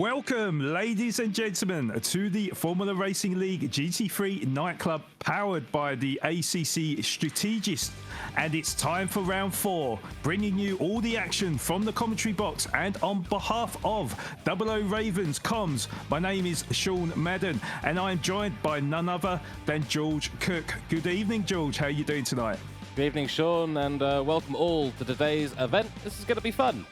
Welcome, ladies and gentlemen, to the Formula Racing League GT3 nightclub powered by the ACC Strategist. And it's time for round 4, bringing you all the action from the commentary box. And on behalf of 00 Ravens Comms, my name is Sean Madden, and I'm joined by none other than George Cook. Good evening, George. How are you doing tonight? Good evening, Sean, and welcome all to today's event. This is going to be fun.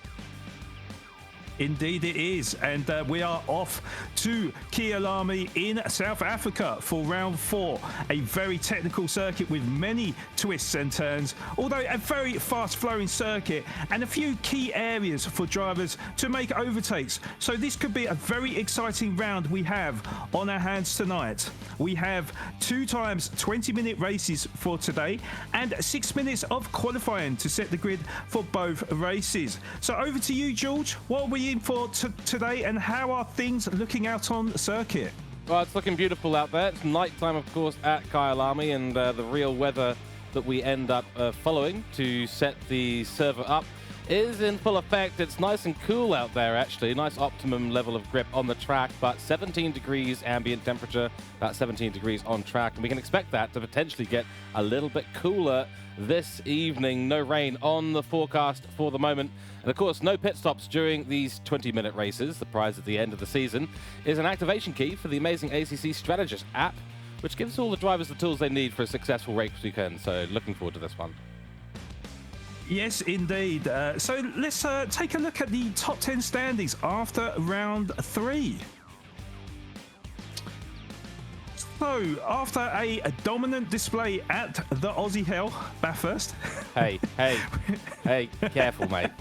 Indeed it is, and we are off to KYALAMI in South Africa for round 4, a very technical circuit with many twists and turns, although a very fast flowing circuit and a few key areas for drivers to make overtakes. So this could be a very exciting round we have on our hands tonight. We have 2 times 20-minute races for today and 6 minutes of qualifying to set the grid for both races. So over to you, George. What are we in for today, and how are things looking out on the circuit? Well, it's looking beautiful out there. It's nighttime, of course, at KYALAMI, and the real weather that we end up following to set the server up is in full effect. It's nice and cool out there, actually. Nice optimum level of grip on the track, but 17 degrees ambient temperature, about 17 degrees on track, and we can expect that to potentially get a little bit cooler this evening. No rain on the forecast for the moment. And of course, no pit stops during these 20-minute races. The prize at the end of the season is an activation key for the amazing ACC Strategist app, which gives all the drivers the tools they need for a successful race weekend. So looking forward to this one. Yes, indeed. So let's take a look at the top 10 standings after round 3. So, after a dominant display at the Aussie Hell, Bathurst. Hey, careful, mate.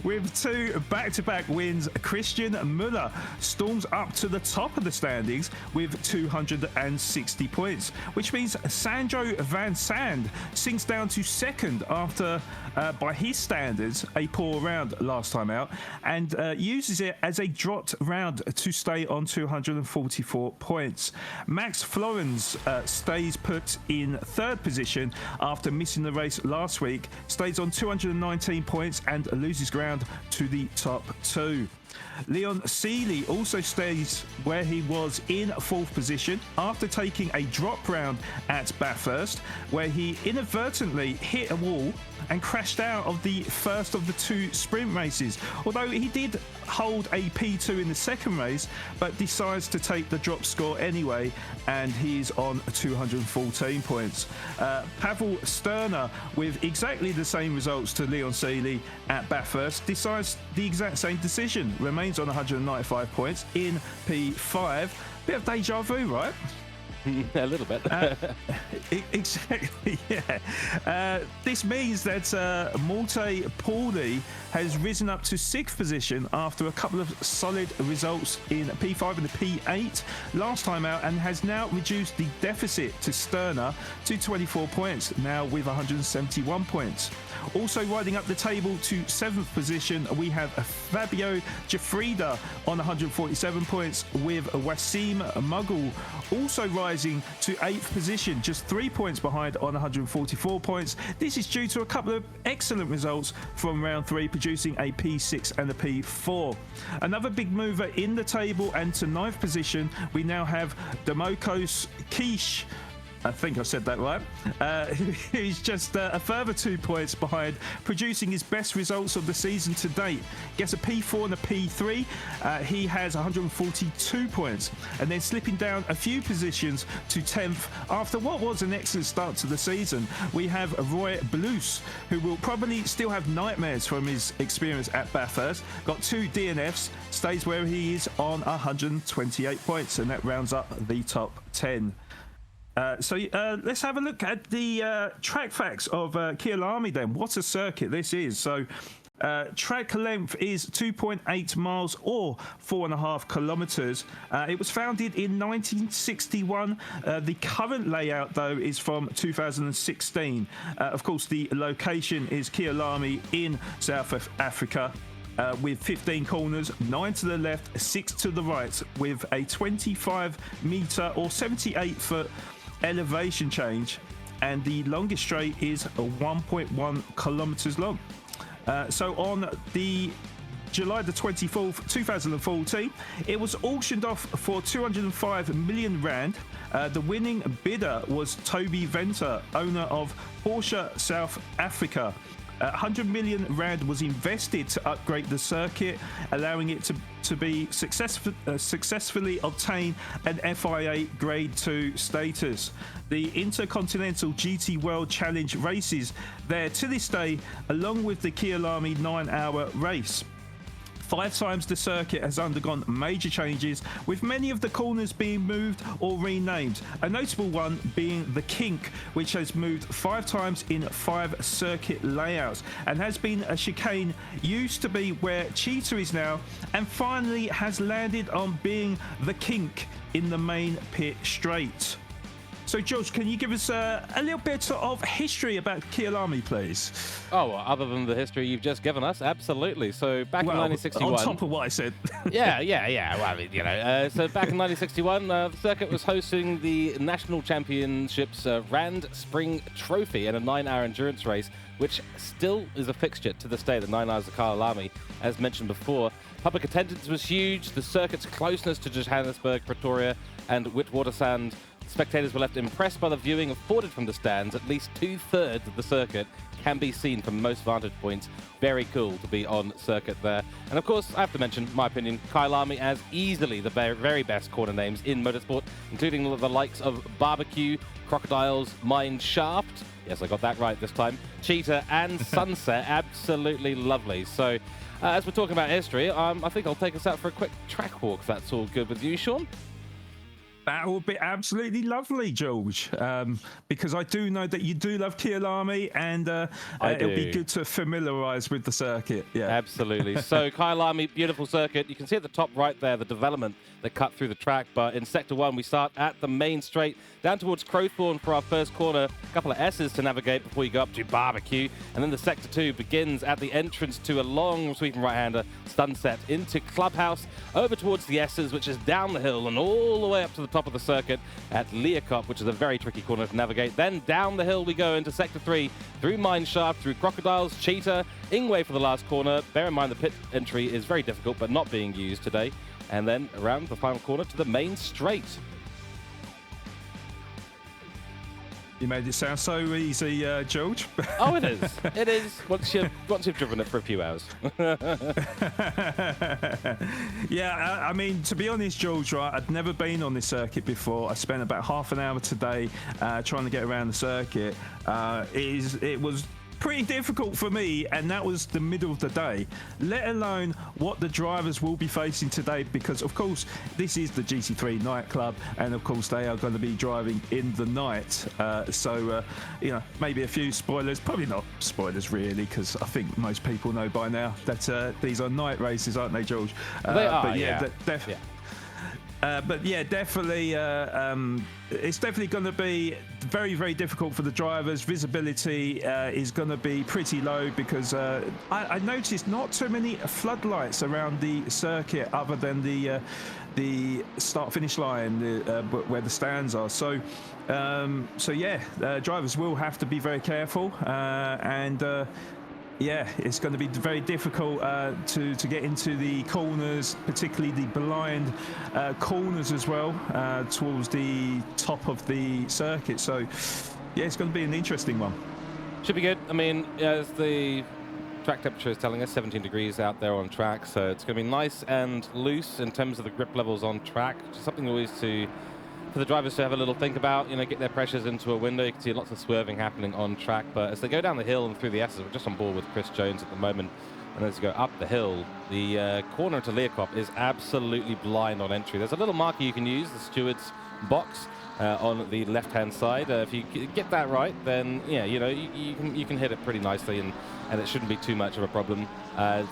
With 2 back-to-back wins, Christian Muller storms up to the top of the standings with 260 points, which means Sandro Van Sand sinks down to 2nd after, by his standards, a poor round last time out, and uses it as a dropped round to stay on 244 points. Max Florens stays put in 3rd position after missing the race last week, stays on 219 points and loses ground to the top 2. Leon Seeley also stays where he was in 4th position after taking a drop round at Bathurst, where he inadvertently hit a wall and crashed out of the first of the 2 sprint races. Although he did hold a P2 in the 2nd race, but decides to take the drop score anyway, and he's on 214 points. Pavel Sterner, with exactly the same results to Leon Seeley at Bathurst, decides the exact same decision, remains on 195 points in P5. Bit of deja vu, right? A little bit. Exactly, yeah. This means that Malte Pauli has risen up to 6th position after a couple of solid results in P5 and the P8 last time out, and has now reduced the deficit to Sterner to 24 points, now with 171 points. Also riding up the table to 7th position, we have Fabio Giuffrida on 147 points, with Wasim Mughal also rising to 8th position, just 3 points behind on 144 points. This is due to a couple of excellent results from round 3, producing a P6 and a P4. Another big mover in the table, and to 9th position, we now have Demokos Kish. I think I said that right. He's just a further 2 points behind, producing his best results of the season to date. Gets a P4 and a P3. He has 142 points, and then slipping down a few positions to 10th after what was an excellent start to the season. We have Roy Blues, who will probably still have nightmares from his experience at Bathurst. Got 2 DNFs, stays where he is on 128 points, and that rounds up the top 10. So let's have a look at the track facts of KYALAMI then. What a circuit this is. So track length is 2.8 miles or 4.5 kilometers. It was founded in 1961. The current layout, though, is from 2016. Of course, the location is KYALAMI in South Africa. With 15 corners, 9 to the left, 6 to the right, with a 25 meter or 78 foot elevation change, and the longest straight is 1.1 kilometers long. So on the July the 24th, 2014, it was auctioned off for 205 million rand. The winning bidder was Toby Venter, owner of Porsche South Africa. 100 million rand was invested to upgrade the circuit, allowing it to be successfully obtain an FIA Grade 2 status. The Intercontinental GT World Challenge races there to this day, along with the KYALAMI 9-hour race. 5 times the circuit has undergone major changes, with many of the corners being moved or renamed. A notable one being the Kink, which has moved 5 times in 5 circuit layouts and has been a chicane, used to be where Cheetah is now, and finally has landed on being the Kink in the main pit straight. So, George, can you give us a little bit of history about KYALAMI, please? Oh, well, other than the history you've just given us, absolutely. So back in 1961... On top of what I said. yeah. Well, I mean, so back in 1961, the circuit was hosting the National Championships Rand Spring Trophy and a 9-hour endurance race, which still is a fixture to this day, the 9 hours of KYALAMI, as mentioned before. Public attendance was huge. The circuit's closeness to Johannesburg, Pretoria, and Witwatersrand. Spectators were left impressed by the viewing afforded from the stands. At least 2/3 of the circuit can be seen from most vantage points. Very cool to be on circuit there. And of course, I have to mention, my opinion, KYALAMI as easily the very best corner names in motorsport, including the likes of Barbecue, Crocodiles, Mine Shaft. Yes, I got that right this time. Cheetah and Sunset. Absolutely lovely. So, as we're talking about history, I think I'll take us out for a quick track walk, if that's all good with you, Sean. That would be absolutely lovely, George, because I do know that you do love KYALAMI, and it'll be good to familiarise with the circuit. Yeah, absolutely. So KYALAMI, beautiful circuit. You can see at the top right there the development that cut through the track. But in Sector 1, we start at the main straight, down towards Crowthorne for our first corner. A couple of S's to navigate before you go up to Barbecue. And then the Sector 2 begins at the entrance to a long sweeping right-hander, Sunset, into Clubhouse, over towards the S's, which is down the hill and all the way up to the top of the circuit at Leerkop, which is a very tricky corner to navigate. Then down the hill we go into Sector 3, through Mineshaft, through Crocodiles, Cheetah, Ingwe for the last corner. Bear in mind the pit entry is very difficult, but not being used today. And then around the final corner to the main straight. You made it sound so easy, George. Oh, it is. It is. Once you've driven it for a few hours. Yeah, I mean, to be honest, George, right, I'd never been on this circuit before. I spent about half an hour today trying to get around the circuit. It was pretty difficult for me, and that was the middle of the day, let alone what the drivers will be facing today, because of course this is the GT3 nightclub, and of course they are going to be driving in the night, so you know, maybe a few spoilers, probably not spoilers really, because I think most people know by now that these are night races, aren't they, George? They are, but yeah. But yeah, definitely, it's definitely going to be very, very difficult for the drivers. Visibility is going to be pretty low, because I noticed not too many floodlights around the circuit, other than the start-finish line where the stands are. So yeah, drivers will have to be very careful, and yeah, it's going to be very difficult to get into the corners, particularly the blind corners as well, towards the top of the circuit. So, yeah, it's going to be an interesting one. Should be good. I mean, as the track temperature is telling us, 17 degrees out there on track, so it's going to be nice and loose in terms of the grip levels on track. Just something always for the drivers to have a little think about, you know, get their pressures into a window. You can see lots of swerving happening on track, but as they go down the hill and through the S's, we're just on board with Chris Jones at the moment, and as you go up the hill, the corner to Leerkop is absolutely blind on entry. There's a little marker you can use, the steward's box, on the left-hand side. If you get that right, then yeah, you know, you can hit it pretty nicely, and it shouldn't be too much of a problem.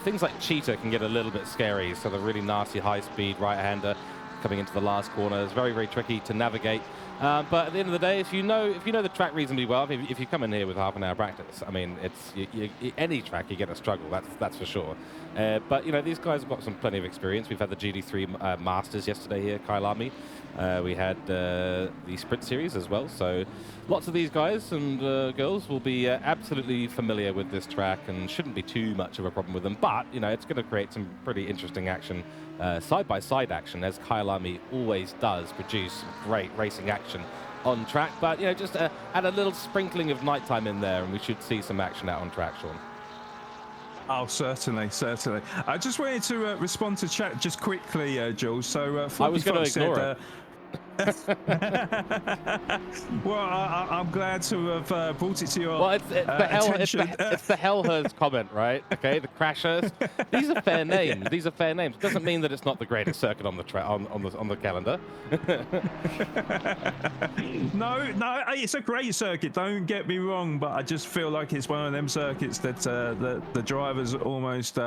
Things like Cheetah can get a little bit scary, so the really nasty high-speed right-hander coming into the last corner is very, very tricky to navigate. But at the end of the day, if you know the track reasonably well, if you come in here with half an hour practice, I mean, it's any track you're going to struggle. That's for sure. But you know, these guys have got plenty of experience. We've had the GT3 Masters yesterday here at KYALAMI. We had the Sprint Series as well. So lots of these guys and girls will be absolutely familiar with this track and shouldn't be too much of a problem with them. But you know, it's going to create some pretty interesting action, side-by-side action, as KYALAMI always does produce great racing action on track. But you know, just add a little sprinkling of nighttime in there, and we should see some action out on track, Sean. Oh, certainly, certainly. I just wanted to respond to chat just quickly, Jules. So I was going to ignore it. Well, I'm glad to have brought it to your attention. It's the Hellhurst comment, right? Okay, the Crashhurst. These are fair names. Yeah. These are fair names. Doesn't mean that it's not the greatest circuit on the on the calendar. No, it's a great circuit. Don't get me wrong, but I just feel like it's one of them circuits that the drivers almost.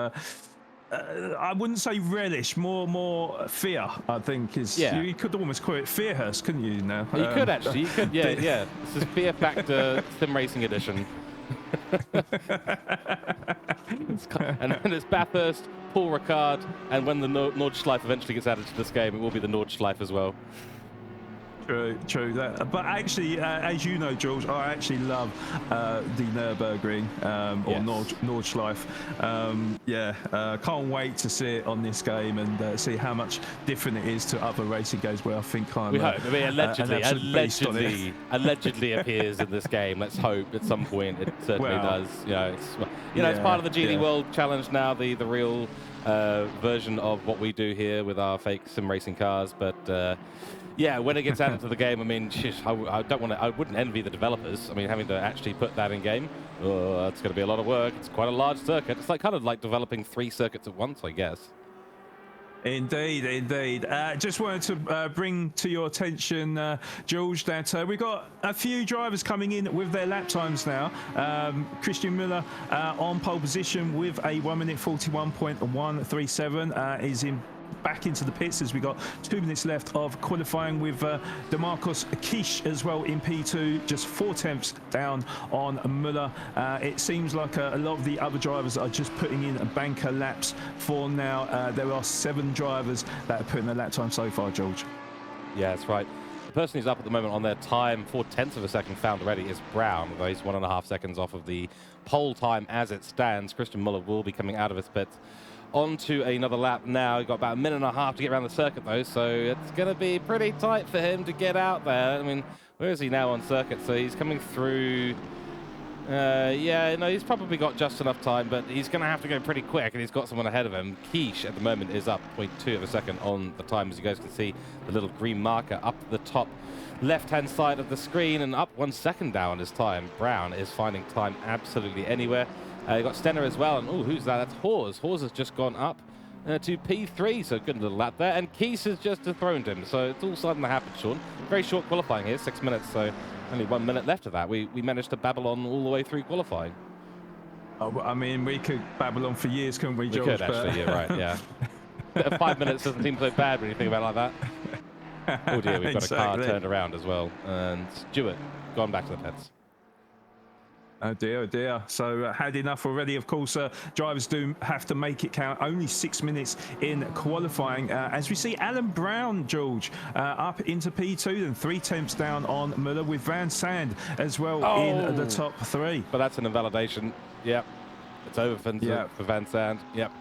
I wouldn't say relish, more fear. I think is. Yeah. You could almost call it Fearhurst, couldn't you? Now you could actually. You could. Yeah, yeah. This is Fear Factor Sim Racing Edition. And then it's Bathurst, Paul Ricard, and when the Nordschleife eventually gets added to this game, it will be the Nordschleife as well. True. But actually, as you know, George, I actually love the Nürburgring or Nordschleife. Can't wait to see it on this game and see how much different it is to other racing games where I think I'm. We hope. I mean, allegedly appears in this game. Let's hope at some point it certainly does. You know, it's part of the GT World Challenge now. The real version of what we do here with our fake sim racing cars, but. Yeah, when it gets added to the game, I mean, I wouldn't envy the developers. I mean, having to actually put that in game, that's going to be a lot of work. It's quite a large circuit. It's kind of like developing 3 circuits at once, I guess. Indeed. Just wanted to bring to your attention, George, that we've got a few drivers coming in with their lap times now. Christian Müller on pole position with a 1 minute 41.137 is back into the pits as we got 2 minutes left of qualifying with DeMarcus Kish as well in P2, just 4 tenths down on Müller. It seems like a lot of the other drivers are just putting in banker laps for now. There are 7 drivers that are putting their lap time so far, George. Yeah, that's right. The person who's up at the moment on their time, 4/10 of a second found already, is Brown, though he's 1.5 seconds off of the pole time as it stands. Christian Müller will be coming out of his pits onto another lap now. He's got about 1.5 minutes to get around the circuit, though, so it's going to be pretty tight for him to get out there. I mean, where is he now on circuit? So he's coming through. He's probably got just enough time, but he's going to have to go pretty quick, and he's got someone ahead of him. Quiche at the moment is up 0.2 of a second on the time, as you guys can see the little green marker up the top left-hand side of the screen, and up 1 second down on his time. Brown is finding time absolutely anywhere. You've got Stenner as well, and who's that? That's Hawes. Hawes has just gone up to P3, so good little lap there, and Keese has just dethroned him, so it's all starting to happen, Sean. Very short qualifying here, 6 minutes, so only 1 minute left of that. We managed to babble on all the way through qualifying. Oh, I mean, we could babble on for years, couldn't we, George? We could, actually, you're right, yeah. 5 minutes doesn't seem so bad when you think about it like that. Oh dear, we've got a car turned around as well, and Stewart gone back to the pits. Oh dear. So had enough already. Of course, drivers do have to make it count. Only 6 minutes in qualifying. As we see Alan Brown, George, up into P2 and 3 tenths down on Müller, with Van Sand as well in the top 3. But that's an invalidation. Yep. It's over for Van Sand. Yep.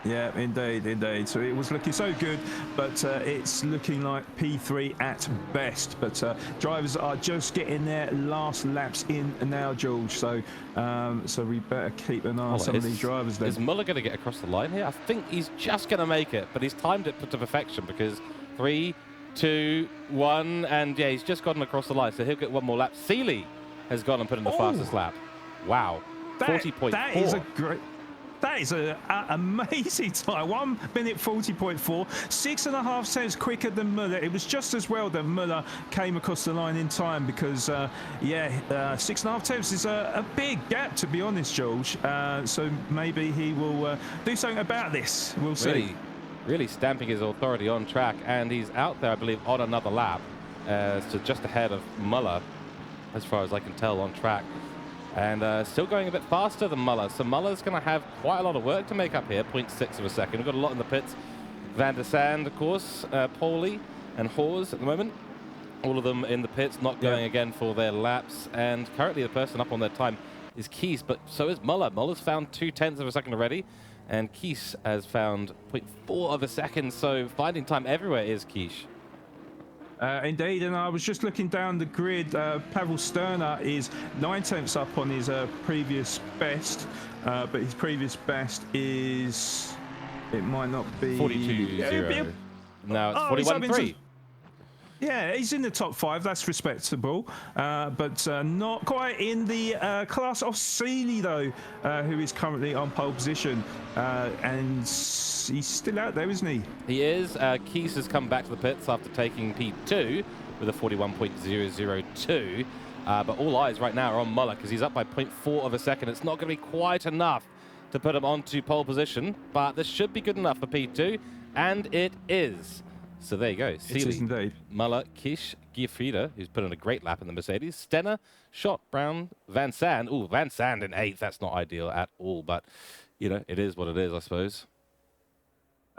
Yeah, indeed. So it was looking so good, but it's looking like P3 at best. But drivers are just getting their last laps in now, George. So we better keep an eye on some of these drivers then. Is Müller going to get across the line here? I think he's just going to make it, but he's timed it to perfection, because 3, 2, 1, and yeah, he's just gotten across the line. So he'll get 1 more lap. Seeley has gone and put in the fastest lap. Wow. 40.4. That is an amazing time. 1 minute 40.4, 6.5 seconds quicker than Müller. It was just as well that Müller came across the line in time, because 6.5 tenths is a big gap, to be honest, George. So maybe he will do something about this. We'll see. Really stamping his authority on track, and he's out there, I believe, on another lap. so just ahead of Muller, as far as I can tell on track. And still going a bit faster than Muller. So Muller's going to have quite a lot of work to make up here, 0.6 of a second. We've got a lot in the pits. Van der Sande, of course, Pauly and Hawes at the moment. All of them in the pits, not going again for their laps. And currently the person up on their time is Keys, but so is Muller. Muller's found 0.2 of a second already. And Keys has found 0.4 of a second. So finding time everywhere is Keys. Indeed, and I was just looking down the grid. Pavel Sterner is 9/10 up on his previous best, but his previous best is, it might not be 42.0. Now it's 41.3. Yeah, he's in the top 5. That's respectable, but not quite in the class of Seely, though, who is currently on pole position, and he's still out there, isn't he? He is. Keys has come back to the pits after taking P2 with a 41.002, but all eyes right now are on Muller because he's up by 0.4 of a second. It's not going to be quite enough to put him onto pole position, but this should be good enough for P2, and it is. So there you go. Seely, Muller, Kish, Giafrida, who's put in a great lap in the Mercedes. Stenner, Schott, Brown, Van Sande. Ooh, Van Sande in 8th. That's not ideal at all, but, you know, it is what it is, I suppose.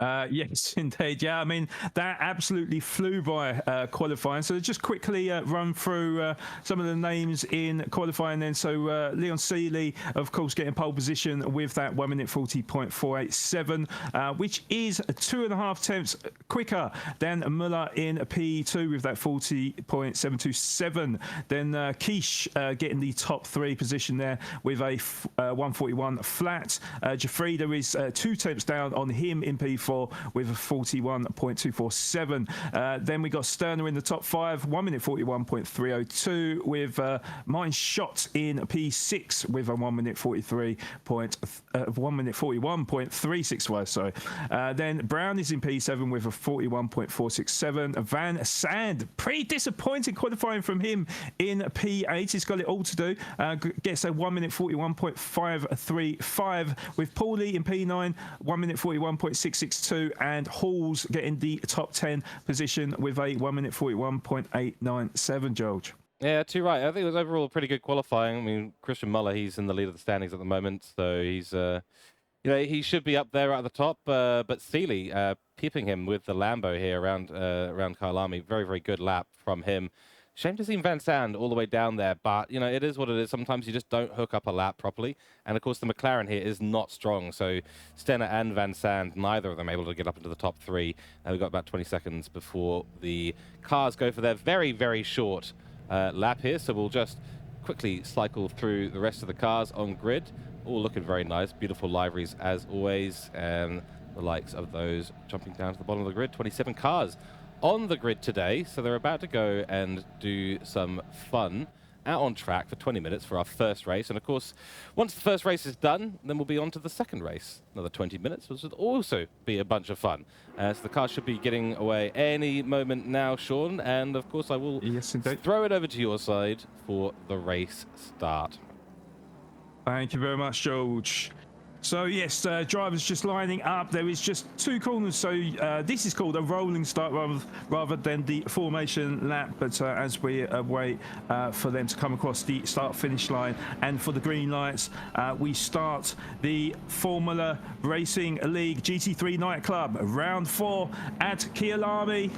Yes, indeed. Yeah, I mean, that absolutely flew by qualifying. So just quickly run through some of the names in qualifying then. So Leon Seely, of course, getting pole position with that 1 minute 40.487, which is 2.5 tenths quicker than Muller in P2 with that 40.727. Then Kish getting the top 3 position there with a 141 flat. Giafrida is 2 tenths down on him in P4 with a 41.247. Then we got Sterner in the top 5, 1 minute 41.302 with Mine Schott in P6 with a 1 minute 41.365. Sorry. Then Brown is in P7 with a 41.467. Van Sande, pretty disappointing qualifying from him in P8. He's got it all to do. Gets a 1 minute 41.535 with Pauly in P9, 1 minute 41.662, and Halls getting the top 10 position with a 1 minute 41.897, George. Yeah, too right. I think it was overall a pretty good qualifying. I mean, Christian Muller, he's in the lead of the standings at the moment, so he's, you know, he should be up there at the top. But Seely, peeping him with the Lambo here around KYALAMI, very, very good lap from him. Shame to see Van Sande all the way down there, but, you know, it is what it is. Sometimes you just don't hook up a lap properly. And, of course, the McLaren here is not strong. So Stenner and Van Sande, neither of them able to get up into the top 3. We've got about 20 seconds before the cars go for their very, very short lap here. So we'll just quickly cycle through the rest of the cars on grid. All looking very nice. Beautiful liveries, as always. And the likes of those jumping down to the bottom of the grid. 27 cars on the grid today, so they're about to go and do some fun out on track for 20 minutes for our first race. And of course, once the first race is done, then we'll be on to the second race. Another 20 minutes, which should also be a bunch of fun. So the car should be getting away any moment now, Sean. And of course, I will throw it over to your side for the race start. Thank you very much, George. So yes, drivers just lining up. There is just 2 corners, so this is called a rolling start rather than the formation lap. But as we wait for them to come across the start-finish line and for the green lights, we start the Formula Racing League GT3 nightclub round 4 at KYALAMI.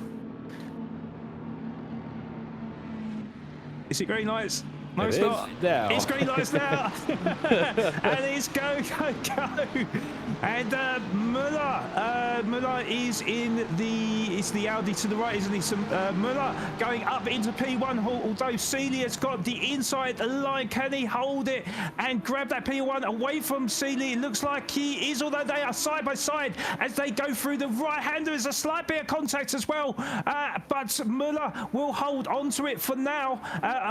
Is it green lights? No, it's not. It's green lights now. And it's go. And Muller is in it's the Audi to the right, isn't he? So, Muller going up into P1, although Seely has got the inside line. Can he hold it and grab that P1 away from Seely? It looks like he is, although they are side by side as they go through the right hand. There is a slight bit of contact as well, but Muller will hold on to it for now.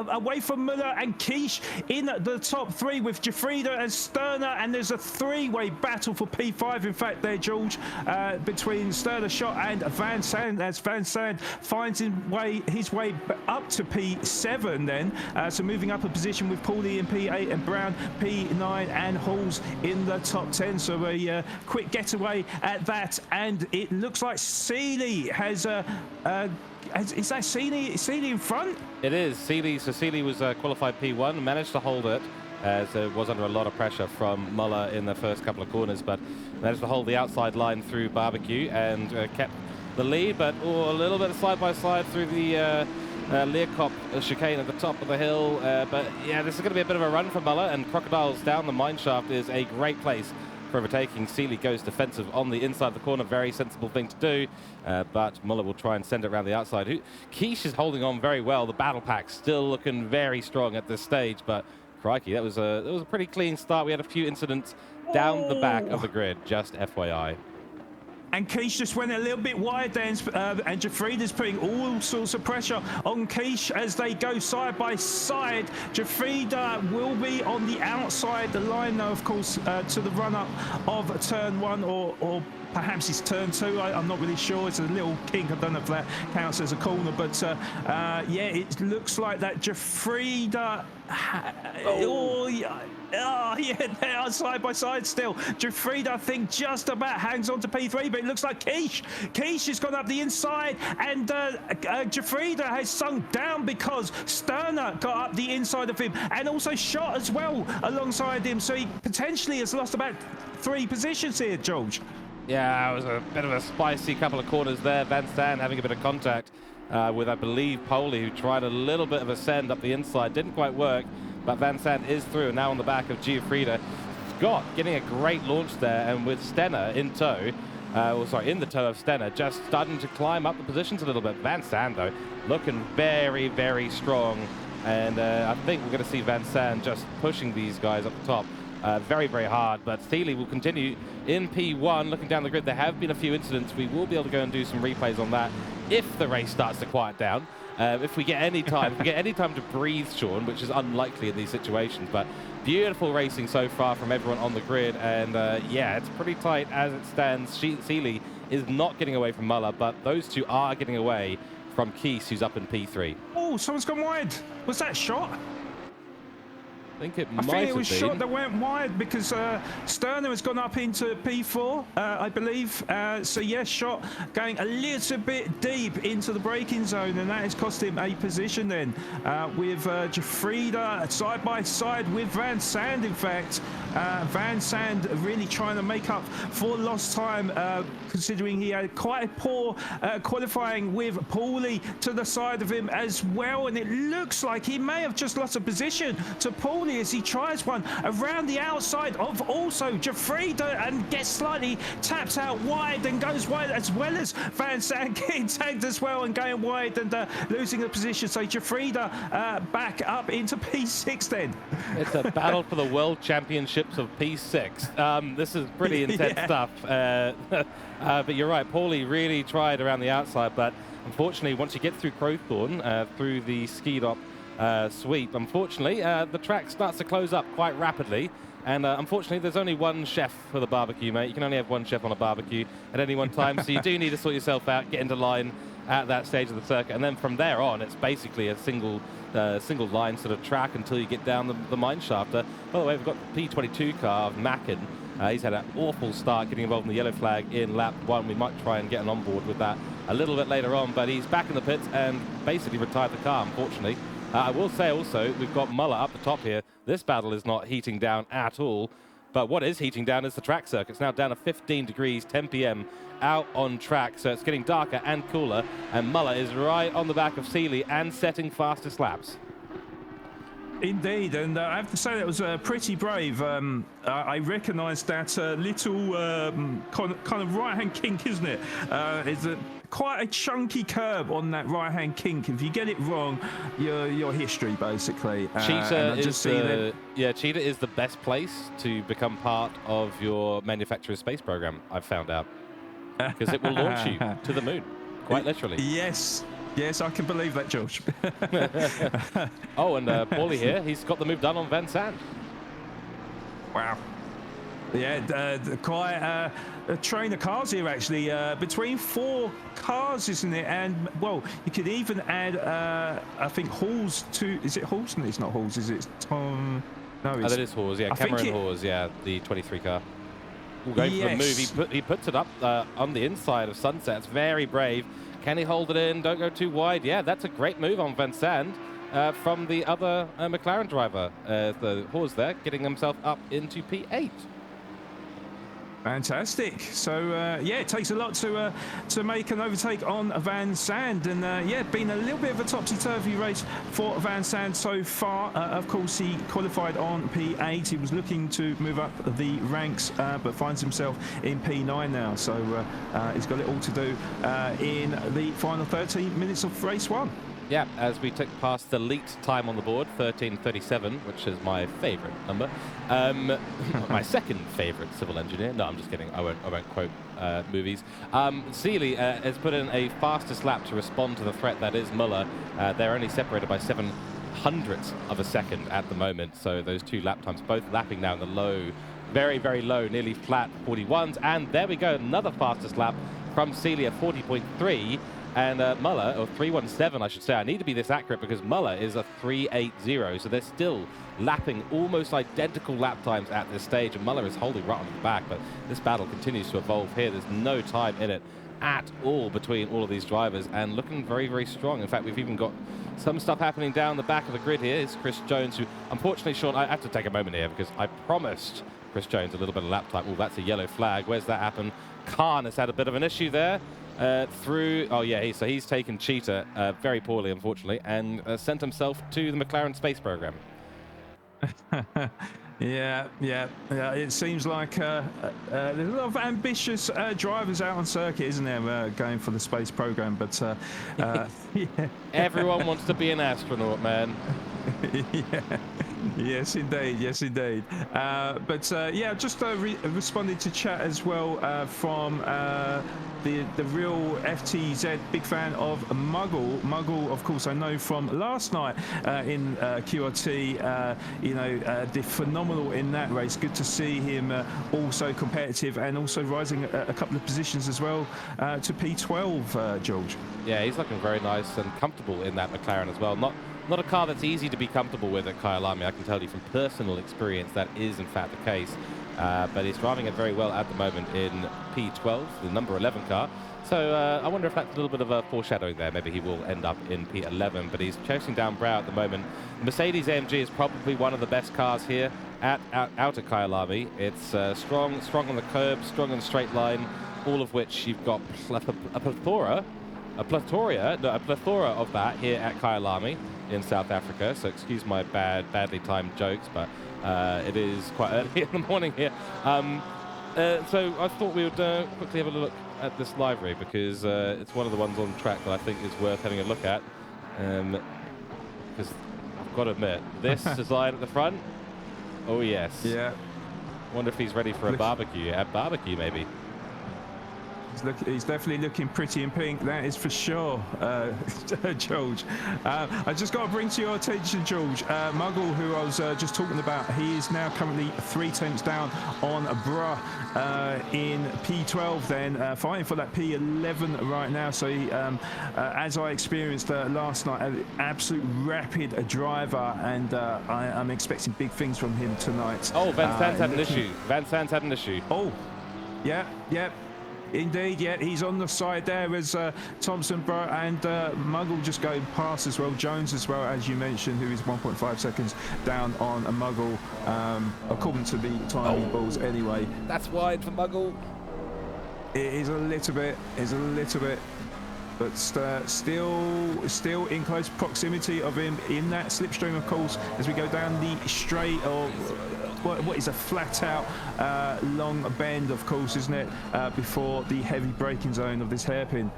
Away from Muller Jafrida and Quiche in the top 3 with Jafrida and Sterner, and there's a 3-way battle for P5 in fact there, George, between Sterner, Shot and Van Sand, as Van Sand finds his way up to P7 then, so moving up a position with Paulie in P8 and Brown P9 and Halls in the top 10. So a quick getaway at that, and it looks like Seeley has is that Seeley in front? It is Seeley. So Seeley was qualified P1, managed to hold it as it was under a lot of pressure from Muller in the first couple of corners, but managed to hold the outside line through Barbecue and kept the lead, but a little bit side by side through the Learcop chicane at the top of the hill. But yeah, this is going to be a bit of a run for Muller, and Crocodiles down the mine shaft is a great place for overtaking. Seeley goes defensive on the inside of the corner, very sensible thing to do, but Muller will try and send it around the outside. Quiche is holding on very well. The battle pack still looking very strong at this stage, but crikey, that was a pretty clean start. We had a few incidents down the back of the grid, just FYI. And Quiche just went a little bit wide there, and Jafrida's putting all sorts of pressure on Quiche as they go side by side. Jafrida will be on the outside the line though, of course, to the run-up of turn 1 or perhaps it's turn 2. I'm not really sure. It's a little kink. I don't know if that counts as a corner, but yeah, it looks like that Jafrida. Oh, yeah, they are side by side still. Jafrida, I think, just about hangs on to P3, but it looks like Quiche has gone up the inside, and Jafrida has sunk down because Sterner got up the inside of him, and also Shot as well alongside him, so he potentially has lost about 3 positions here, George. Yeah, it was a bit of a spicy couple of corners there. Van Sand having a bit of contact with, I believe, Paulie, who tried a little bit of a send up the inside. Didn't quite work, but Van Sand is through, and now on the back of Giuffrida. Scott getting a great launch there, and with Stenner in tow, in the tow of Stenner, just starting to climb up the positions a little bit. Van Sand, though, looking very, very strong, and I think we're going to see Van Sand just pushing these guys up the top. Very, very hard, but Seeley will continue in P1. Looking down the grid, there have been a few incidents. We will be able to go and do some replays on that if the race starts to quiet down. If we get any time, to breathe, Sean, which is unlikely in these situations. But beautiful racing so far from everyone on the grid, and yeah, it's pretty tight as it stands. Seeley is not getting away from Muller, but those two are getting away from Quiche, who's up in P3. Oh, someone's gone wide. Was that Shot? I think it was Shot that went wide because Sterner has gone up into P4, I believe. So yes, Shot going a little bit deep into the braking zone, and that has cost him a position then with Jafrida side by side with Van Sand. In fact, Van Sand really trying to make up for lost time, considering he had quite a poor qualifying with Paulie to the side of him as well, and it looks like he may have just lost a position to Paulie as he tries one around the outside of also Jafrida and gets slightly tapped out wide and goes wide, as well as Van Sand getting tagged as well and going wide and losing the position. So Jafrida back up into P6 then. It's a battle for the World Championships of P6. This is pretty intense stuff. But you're right, Paulie really tried around the outside, but unfortunately, once you get through Crowthorne, through the ski dop sweep, unfortunately, the track starts to close up quite rapidly. And unfortunately, there's only one chef for the barbecue, mate. You can only have one chef on a barbecue at any one time, so you do need to sort yourself out, get into line at that stage of the circuit, and then from there on, it's basically a single line sort of track until you get down the mine shaft. By the way, we've got the P22 car of Mackin. He's had an awful start getting involved in the yellow flag in lap 1. We might try and get an onboard with that a little bit later on, but he's back in the pits and basically retired the car, unfortunately. I will say also, we've got Muller up the top here. This battle is not heating down at all, but what is heating down is the track circuit. It's now down to 15 degrees, 10 p.m. out on track, so it's getting darker and cooler, and Muller is right on the back of Seeley and setting fastest laps. Indeed, and I have to say that was pretty brave. I recognised that little kind of right-hand kink, isn't it? It's quite a chunky curb on that right-hand kink. If you get it wrong, you're history, basically. Cheetah is the best place to become part of your manufacturer's space program, I've found out. Because it will launch you to the moon, quite literally. Yes. Yes, I can believe that, George. Oh, and Paulie here, he's got the move done on Van Sant. Wow. Yeah, quite a train of cars here, actually. Between 4 cars, isn't it? And, well, you could even add, I think, Halls to... Is it Halls? No, it's not Halls, is it? Tom... No, it's... Oh, that is Hawes, yeah. Cameron Hawes, yeah, the 23 car. Going for the move. He puts it up on the inside of Sunset. It's very brave. Can he hold it in? Don't go too wide. Yeah, that's a great move on Van Sant from the other McLaren driver. The Hawes there, getting himself up into P8. Fantastic. So yeah, it takes a lot to make an overtake on Van Sant, and yeah, been a little bit of a topsy-turvy race for Van Sant so far. Of course, he qualified on P8. He was looking to move up the ranks, but finds himself in P9 now. So he's got it all to do in the final 13 minutes of race 1. Yeah, as we took past the elite time on the board, 13:37, which is my favourite number. My second favourite civil engineer. No, I'm just kidding. I won't quote movies. Seeley has put in a fastest lap to respond to the threat that is Muller. They're only separated by 7/100ths of a second at the moment. So those 2 lap times, both lapping now in the low, very, very low, nearly flat 41s. And there we go, another fastest lap from Seeley at 40.3. And Muller, or 3:17, I should say. I need to be this accurate because Muller is a 3:80, so they're still lapping almost identical lap times at this stage, and Muller is holding right on the back, but this battle continues to evolve here. There's no time in it at all between all of these drivers, and looking very, very strong. In fact, we've even got some stuff happening down the back of the grid here. It's Chris Jones, who, unfortunately, Sean, I have to take a moment here because I promised Chris Jones a little bit of lap time. Oh, that's a yellow flag. Where's that happen? Khan has had a bit of an issue there. Oh yeah, so he's taken Cheetah very poorly, unfortunately, and sent himself to the McLaren space program. Yeah. It seems like there's a lot of ambitious drivers out on circuit, isn't there, going for the space program? But yeah. Everyone wants to be an astronaut, man. Yeah. Yes, indeed. Yes, indeed. But yeah, just responded to chat as well from the real FTZ, big fan of Muggle. Muggle, of course, I know from last night in QRT. You know, did phenomenal in that race. Good to see him also competitive and also rising a couple of positions as well to P12, George. Yeah, he's looking very nice and comfortable in that McLaren as well. Not a car that's easy to be comfortable with at KYALAMI. I can tell you from personal experience that is in fact the case. But he's driving it very well at the moment in P12, the number 11 car. So I wonder if that's a little bit of a foreshadowing there. Maybe he will end up in P11, but he's chasing down Brow at the moment. Mercedes AMG is probably one of the best cars here out at KYALAMI. It's strong on the curb, strong on the straight line, all of which you've got a plethora of that here at KYALAMI in South Africa. So excuse my badly timed jokes, but it is quite early in the morning here. So I thought we would quickly have a look at this livery because it's one of the ones on track that I think is worth having a look at. Because I've got to admit, this design at the front, oh yes. Yeah. Wonder if he's ready for a barbecue. A barbecue maybe. He's definitely looking pretty in pink, that is for sure, George. I just got to bring to your attention, George, Muggle, who I was just talking about, he is now currently 3/10 down on Bruh in P12 then, fighting for that P11 right now. So he, as I experienced last night, an absolute rapid driver, and I'm expecting big things from him tonight. Oh, Van Sant's had an issue. Van Sant's had an issue. Oh, yeah. Indeed, yeah, he's on the side there as Thompson, Bro, and Muggle just going past as well. Jones as well, as you mentioned, who is 1.5 seconds down on a Muggle, according to the timing balls anyway. That's wide for Muggle. It is a little bit, but still in close proximity of him in that slipstream, of course, as we go down the straight, or what is a flat out long bend, of course, isn't it, before the heavy braking zone of this hairpin.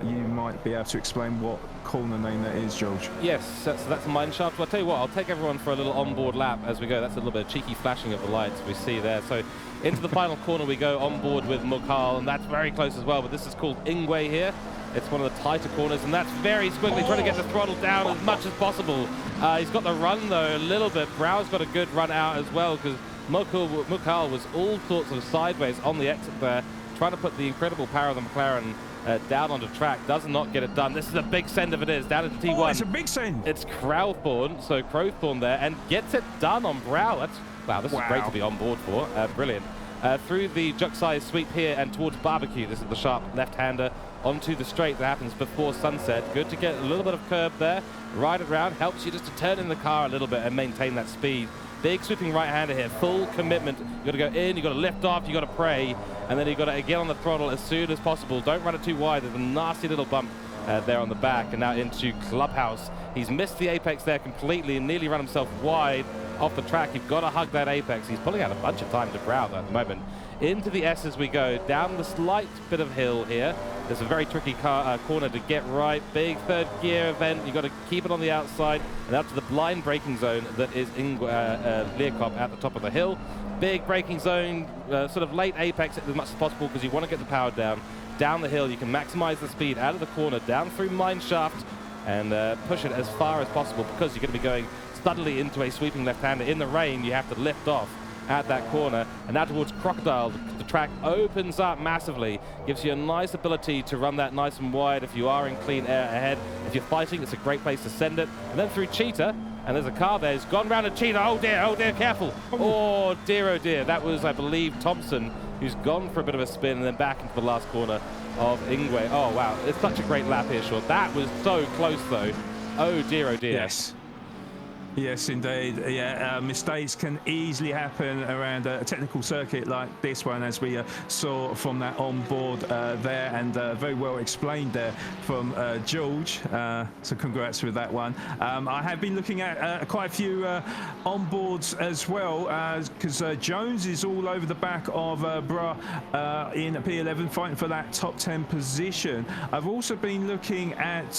You might be able to explain what corner name that is, George. Yes, that's a mine shaft. Well, I'll tell you what, I'll take everyone for a little onboard lap as we go. That's a little bit of cheeky flashing of the lights we see there. So into the final corner we go, on board with Mukal, and that's very close as well, but this is called Ingwe here. It's one of the tighter corners, and that's very squiggly, trying to get the throttle down as much as possible. He's got the run, though, a little bit. Brau's got a good run out as well, because Mukhal was all sorts of sideways on the exit there, trying to put the incredible power of the McLaren down onto track. Does not get it done. This is a big send if it is, down into T1. Oh, it's a big send. It's Crowthorne, so Crowthorne there, and gets it done on Brau. Wow, this is great to be on board for. Brilliant. Through the Juxai sweep here and towards Barbecue. This is the sharp left-hander onto the straight that happens before sunset. Good to get a little bit of curb there. Ride it around, helps you just to turn in the car a little bit and maintain that speed. Big sweeping right-hander here, full commitment. You've got to go in, you've got to lift off, you've got to pray, and then you've got to get on the throttle as soon as possible. Don't run it too wide. There's a nasty little bump there on the back, and now into Clubhouse. He's missed the apex there completely and nearly run himself wide off the track. You've got to hug that apex. He's pulling out a bunch of time to Brau at the moment. Into the S as we go, down the slight bit of hill here. There's a very tricky corner to get right. Big third gear event. You've got to keep it on the outside and out to the blind braking zone that is in Leerkop at the top of the hill. Big braking zone, sort of late apex as much as possible because you want to get the power down the hill. You can maximize the speed out of the corner, down through Mineshaft, and push it as far as possible because you're going to be going steadily into a sweeping left-hander. In the rain, you have to lift off at that corner, and now towards Crocodile. The track opens up massively, gives you a nice ability to run that nice and wide if you are in clean air ahead. If you're fighting, it's a great place to send it. And then through Cheetah, and there's a car there. He's gone round a Cheetah. Oh dear, careful. Oh dear. That was, I believe, Thompson, who's gone for a bit of a spin and then back into the last corner of Ingwe. Oh wow, it's such a great lap here, Sean. That was so close though. Oh dear. Yes, indeed. Yeah, mistakes can easily happen around a technical circuit like this one, as we saw from that on-board there, and very well explained there from George. So congrats with that one. I have been looking at quite a few on-boards as well, because Jones is all over the back of Bra in P11, fighting for that top 10 position. I've also been looking at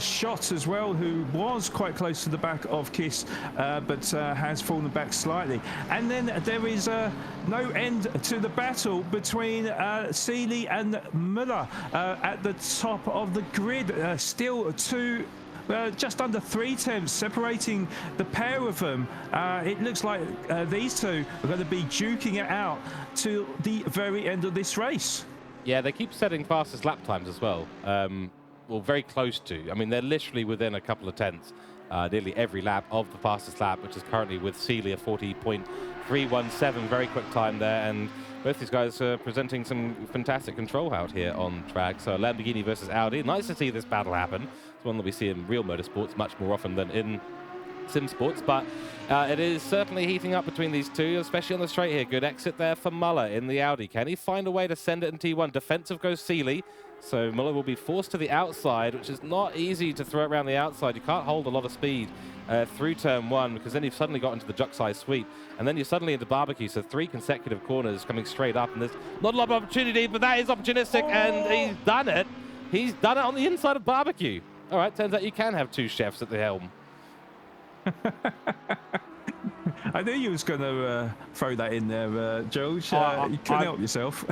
Shot as well, who was quite close to the back of Kiss, but has fallen back slightly. And then there is no end to the battle between Seeley and Muller at the top of the grid. Still just under 3 tenths separating the pair of them. It looks like these two are going to be duking it out to the very end of this race. Yeah, they keep setting fastest lap times as well. Well, very close to. I mean, they're literally within a couple of tenths. Nearly every lap of the fastest lap, which is currently with Seeley a 40.317, very quick time there, and both these guys are presenting some fantastic control out here on track. So Lamborghini versus Audi, nice to see this battle happen. It's one that we see in real motorsports much more often than in sim sports, but it is certainly heating up between these two, especially on the straight here. Good exit there for Muller in the Audi. Can he find a way to send it in T1? Defensive goes Seeley. So Muller will be forced to the outside, which is not easy to throw it around the outside. You can't hold a lot of speed through turn 1, because then you've suddenly got into the Juxai sweep, and then you're suddenly into Barbecue. So 3 consecutive corners coming straight up, and there's not a lot of opportunity, but that is opportunistic, and he's done it. He's done it on the inside of Barbecue. All right, turns out you can have 2 chefs at the helm. I knew you was going to throw that in there, George. You couldn't help yourself.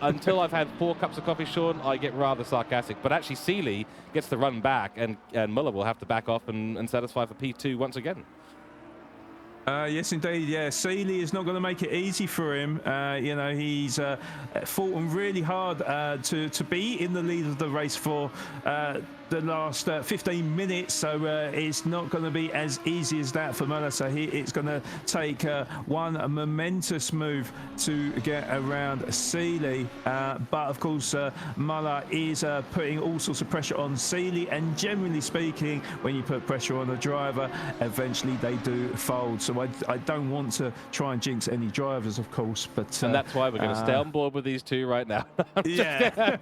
Until I've had 4 cups of coffee, Sean, I get rather sarcastic. But actually, Seeley gets the run back, and Muller will have to back off and satisfy for P2 once again. Yes, indeed. Yeah, Seeley is not going to make it easy for him. You know, he's fought really hard to be in the lead of the race for the last 15 minutes, so it's not going to be as easy as that for Muller. So it's going to take one momentous move to get around Seeley, but of course Muller is putting all sorts of pressure on Seeley, and generally speaking, when you put pressure on a driver, eventually they do fold. So I don't want to try and jinx any drivers, of course, but and that's why we're going to stay on board with these two right now. Yeah.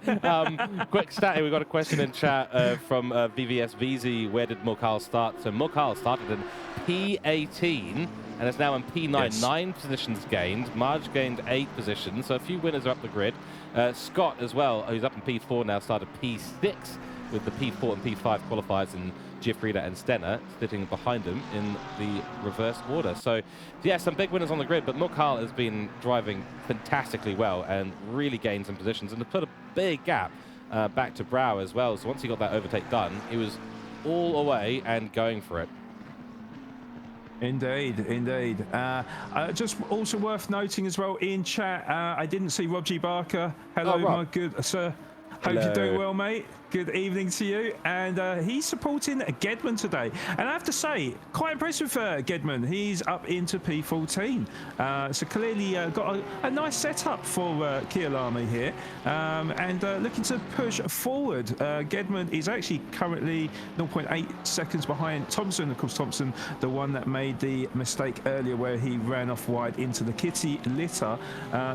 Quick stat here, we've got a question in chat from VVS VZ. Where did Mukhal start? So Mukhal started in P18 and is now in P9. Yes. 9 positions gained. Marge gained 8 positions, so a few winners are up the grid. Scott as well, who's up in P4 now, started P6 with the P4 and P5 qualifiers in Giuffrida and Stenner sitting behind him in the reverse order. So yeah, some big winners on the grid, but Mukhal has been driving fantastically well and really gained some positions and has put a big gap back to Brow as well. So once he got that overtake done, he was all away and going for it. Indeed, indeed. Just also worth noting as well in chat, I didn't see Rob G. Barker. Hello, my good sir. Hope you're doing well, mate. Good evening to you. And he's supporting Gedman today. And I have to say, quite impressed with Gedman. He's up into P14. So clearly got a nice setup for KYALAMI here. And looking to push forward. Gedman is actually currently 0.8 seconds behind Thompson. Of course, Thompson, the one that made the mistake earlier where he ran off wide into the kitty litter.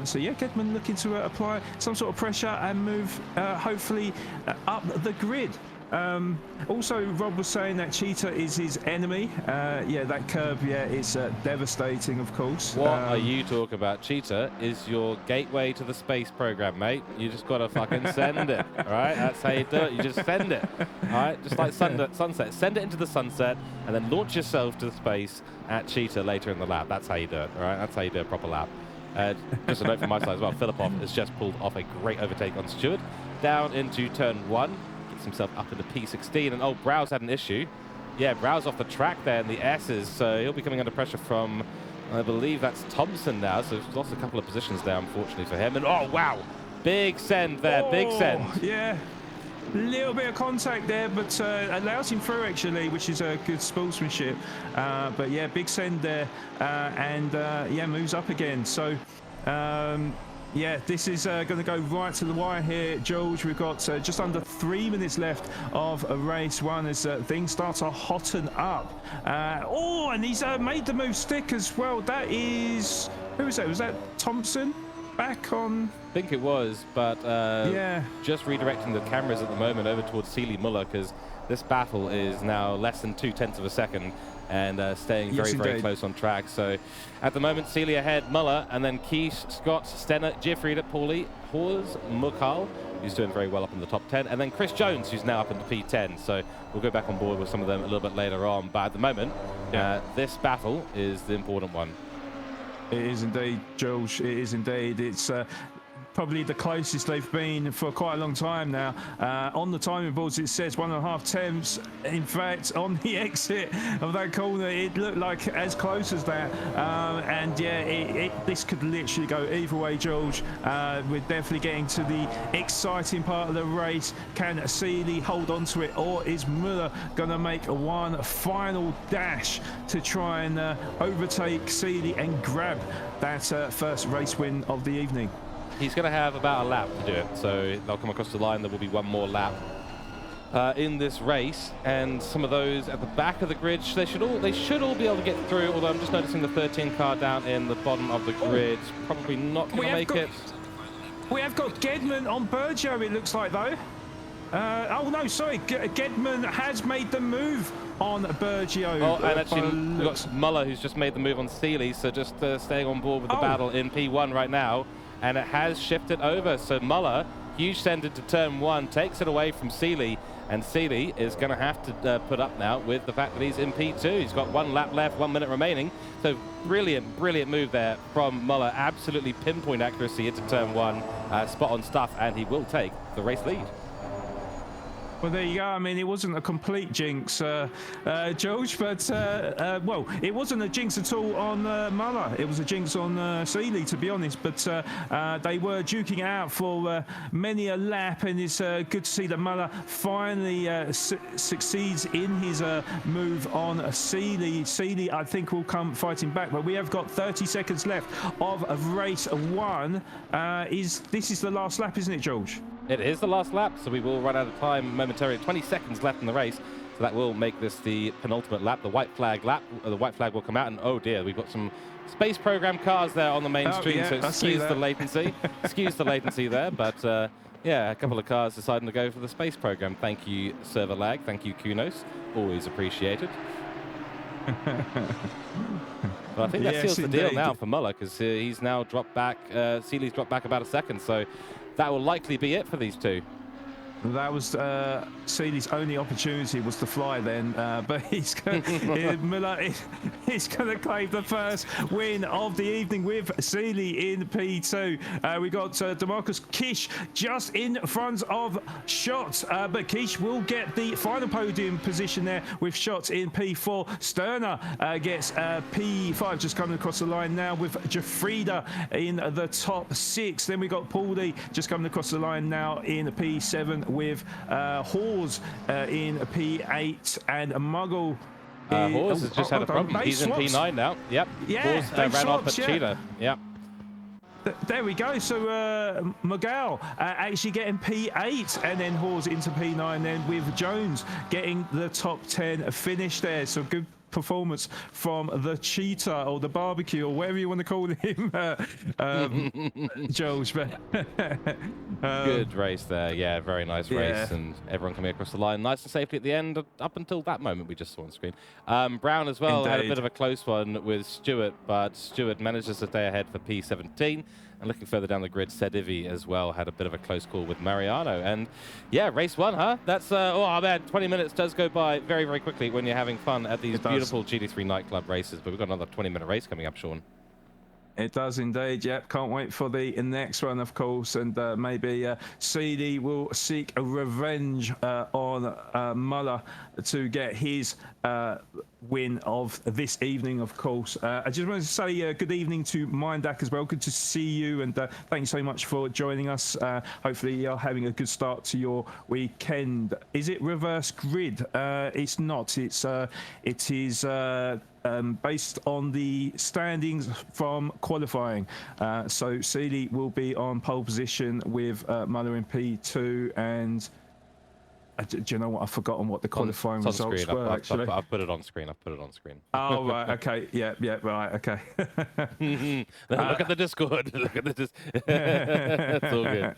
So yeah, Gedman looking to apply some sort of pressure and move hopefully up the grid. Also, Rob was saying that Cheetah is his enemy. Yeah, that curb, yeah, is devastating, of course. What are you talking about? Cheetah is your gateway to the space program, mate. You just got to fucking send it, all right? That's how you do it. You just send it, all right? Just like sunset. Send it into the sunset and then launch yourself to space at Cheetah later in the lap. That's how you do it, all right? That's how you do a proper lap. Just a note from my side as well. Filipov has just pulled off a great overtake on Stewart. Down into turn 1, gets himself up into P16, and oh, Brow's had an issue. Yeah, Brow's off the track there in the S's, so he'll be coming under pressure from, I believe that's Thompson now, so he's lost a couple of positions there, unfortunately for him. And oh, wow, big send there, big send. Yeah, a little bit of contact there, but allows him through actually, which is a good sportsmanship. But yeah, big send there, and yeah, moves up again. So yeah, this is going to go right to the wire here, George. We've got just under 3 minutes left of race 1 as things start to hotten up. Oh, and he's made the move stick as well. That is, who was that? Was that Thompson back on? I think it was, but yeah, just redirecting the cameras at the moment over towards Sealy Muller, because this battle is now less than 0.2 of a second and staying very close on track. So at the moment, Sealy ahead, Muller, and then Keish, Scott, Stenner, Jeffrey, Paulie, Hors, Mukal, who's doing very well up in the top 10, and then Chris Jones, who's now up in the P10. So we'll go back on board with some of them a little bit later on. But at the moment, this battle is the important one. It is indeed, George. It is indeed. It's probably the closest they've been for quite a long time now. On the timing boards it says 1.5 tenths. In fact, on the exit of that corner it looked like as close as that, and yeah, this could literally go either way, George. We're definitely getting to the exciting part of the race. Can Sealy hold on to it, or is Muller gonna make one final dash to try and overtake Sealy and grab that first race win of the evening? He's going to have about a lap to do it, so they'll come across the line. There will be one more lap in this race, and some of those at the back of the grid, they should all be able to get through, although I'm just noticing the 13 car down in the bottom of the grid. Probably not going to make it. We have got Gedman on Bergio, it looks like, though. Oh, no, sorry. Gedman has made the move on Bergio. Oh, and actually, we've got Muller, who's just made the move on Sealy, so just staying on board with the battle in P1 right now. And it has shifted over, so Muller, huge send into turn 1, takes it away from Sealy, and Sealy is going to have to put up now with the fact that he's in P2. He's got 1 lap left, 1 minute remaining, so brilliant move there from Muller. Absolutely pinpoint accuracy into turn 1, spot on stuff, and he will take the race lead. Well, there you go. I mean, it wasn't a complete jinx, George, but, well, it wasn't a jinx at all on Muller. It was a jinx on Sealy, to be honest, but they were duking it out for many a lap, and it's good to see that Muller finally succeeds in his move on Sealy. Sealy, I think, will come fighting back, but we have got 30 seconds left of race 1. This is the last lap, isn't it, George? It is the last lap, so we will run out of time momentarily. 20 seconds left in the race, so that will make this the penultimate lap. The white flag lap, the white flag will come out, and oh dear, we've got some space program cars there on the main stream, yeah, so it skews the latency. Skews the latency there, but yeah, a couple of cars deciding to go for the space program. Thank you, server lag. Thank you, Kunos. Always appreciated. But I think that seals the deal now for Muller, because he's now dropped back. Sealy's dropped back about a second, so that will likely be it for these two. That was Seeley's only opportunity was to fly then, but Miller is going to claim the first win of the evening with Seeley in P2. We got DeMarcus Kish just in front of Shots, but Kish will get the final podium position there with Shots in P4. Sterner gets P5 just coming across the line now with Jafrida in the top 6. Then we got Pauldy just coming across the line now in P7 with Hawes in P8 and Muggle. Hawes has just had a problem. He's in P9 now. Yep. Yeah, Hawes ran off at Cheetah. Yep. There we go. So Miguel actually getting P8 and then Hawes into P9 then with Jones getting the top 10 finish there. So good performance from the Cheetah or the Barbecue or whatever you want to call him, George. Good race there. Yeah, very nice race. And everyone coming across the line nice and safely at the end up until that moment we just saw on screen. Brown as well had a bit of a close one with Stewart, but Stewart manages to stay ahead for P17. And looking further down the grid, Sedivi as well had a bit of a close call with Mariano. And yeah, race one, huh? That's, oh man, 20 minutes does go by very, very quickly when you're having fun at these beautiful GT3 nightclub races. But we've got another 20-minute race coming up, Sean. It does indeed, yep. Can't wait for the next one, of course. And maybe Seeley will seek a revenge on Muller to get his win of this evening, of course. I just wanted to say good evening to Mindak as well. Good to see you, and thank you so much for joining us. Hopefully you're having a good start to your weekend. Is it reverse grid? It's not. It is based on the standings from qualifying. So Seeley will be on pole position with Muller in P2, and do you know what? I've forgotten what the qualifying results were, actually. I've put it on screen. Oh, right. Okay. Yeah, right. Okay. Look at the Discord. Look at the Discord. It's all good.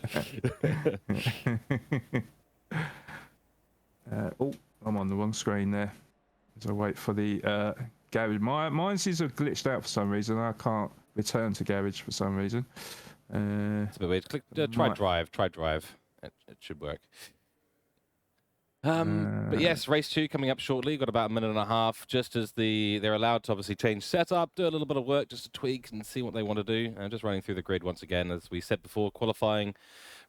Oh, I'm on the wrong screen there. As I wait for the garage. Mine seems to have glitched out for some reason. I can't return to garage for some reason. It's a bit weird. Click, try drive. It should work. But yes, race 2 coming up shortly. Got about a minute and a half, just as they're allowed to obviously change setup, do a little bit of work just to tweak and see what they want to do. Just running through the grid once again, as we said before, qualifying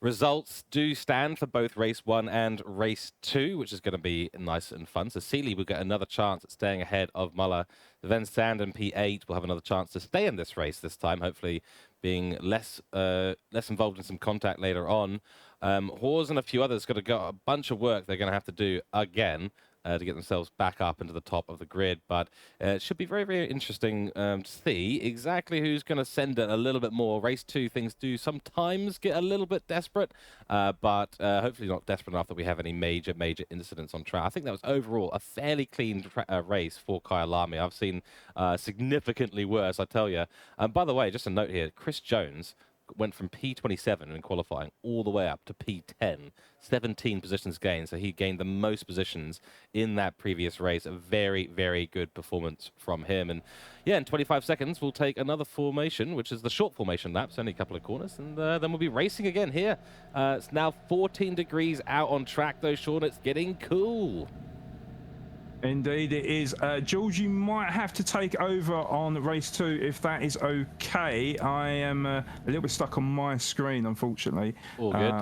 results do stand for both race 1 and race 2, which is going to be nice and fun. So Seeley will get another chance at staying ahead of Muller. Then Sand and P8 will have another chance to stay in this race this time, hopefully being less involved in some contact later on. Hawes and a few others got a bunch of work they're going to have to do again to get themselves back up into the top of the grid. But it should be very, very interesting to see exactly who's going to send it a little bit more. Race 2, things do sometimes get a little bit desperate, but hopefully not desperate enough that we have any major incidents on track. I think that was overall a fairly clean race for KYALAMI. I've seen significantly worse, I tell you. By the way, just a note here, Chris Jones went from P27 in qualifying all the way up to P10, 17 positions gained. So he gained the most positions in that previous race. A very, very good performance from him. And yeah, in 25 seconds, we'll take another formation, which is the short formation laps, only a couple of corners. And then we'll be racing again here. It's now 14 degrees out on track, though, Sean. It's getting cool. Indeed it is. George, you might have to take over on race 2 if that is okay. I am a little bit stuck on my screen, unfortunately. All good.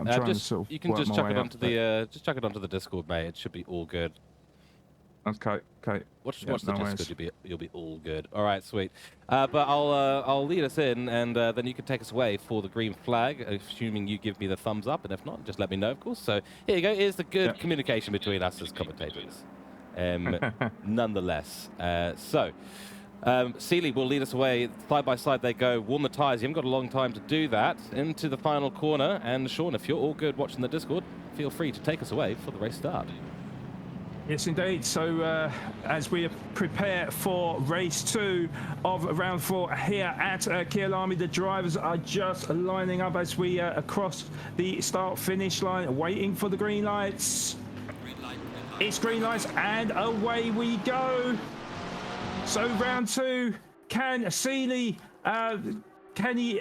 You can just chuck it onto the Discord, mate. It should be all good. Okay. Watch the Discord. You'll be all good. All right, sweet. But I'll lead us in, and then you can take us away for the green flag, assuming you give me the thumbs up, and if not, just let me know, of course. So here you go. Here's the good communication between us as commentators. Nonetheless, Seeley will lead us away. Side by side they go. Warm the tyres. You haven't got a long time to do that. Into the final corner. And Sean, if you're all good watching the Discord, feel free to take us away for the race start. Yes, indeed. So as we prepare for race 2 of round 4 here at KYALAMI, the drivers are just lining up as we cross the start-finish line, waiting for the green lights. It's green lights, and away we go. So round 2, can Seeley can he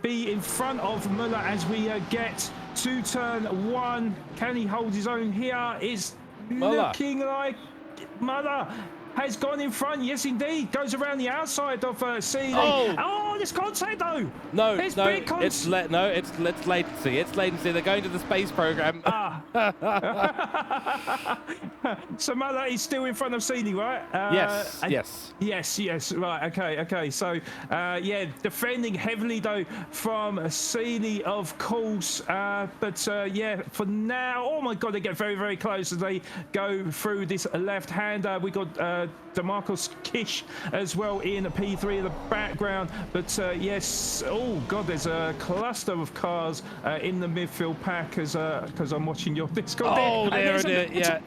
be in front of Muller as we get to turn 1? Can he hold his own here? It's looking like Muller has gone in front. Yes, indeed. Goes around the outside of Seeley. Oh, there's contact though. No, it's no, big it's latency. It's latency. They're going to the space program. So Muller is still in front of Seeley, right? Yes. Right. Okay. So, yeah, defending heavily though from Seeley, of course. But yeah, for now, oh my God, they get very, very close as they go through this left-hander. We got DeMarcus Kish as well in P3 in the background. But yes, oh God, there's a cluster of cars in the midfield pack as because I'm watching your Discord. Oh, there it is. Yeah.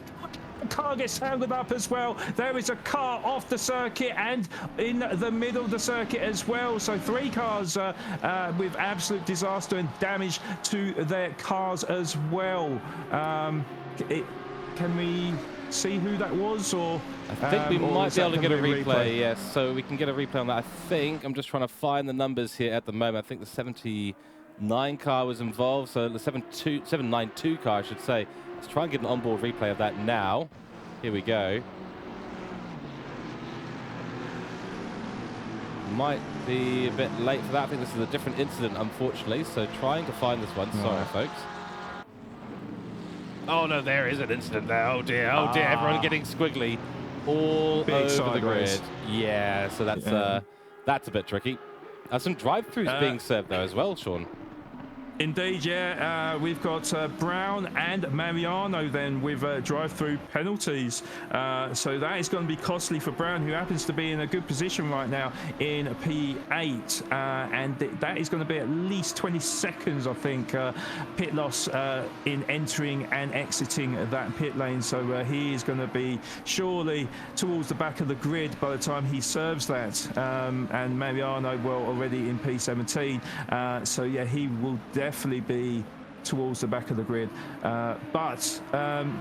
Car gets tangled up as well. There is a car off the circuit and in the middle of the circuit as well. So 3 cars with absolute disaster and damage to their cars as well. Can we see who that was? Or I think we might be able to get a replay. Yes, so we can get a replay on that. I think I'm just trying to find the numbers here at the moment. I think the 79 car was involved, so the 792 car, I should say. Let's try and get an onboard replay of that now. Here we go. Might be a bit late for that. I think this is a different incident, unfortunately. So trying to find this one. Sorry, folks. Oh no, there is an incident there. Oh dear, everyone getting squiggly all over the grid. Yeah, so that's a bit tricky. Some drive-throughs being served though as well, Sean. Indeed, yeah. We've got Brown and Mariano then with drive-through penalties. So that is going to be costly for Brown, who happens to be in a good position right now in P8. And that is going to be at least 20 seconds, I think, pit loss in entering and exiting that pit lane. So he is going to be surely towards the back of the grid by the time he serves that. And Mariano, well, already in P17. So, yeah, he will definitely be towards the back of the grid, but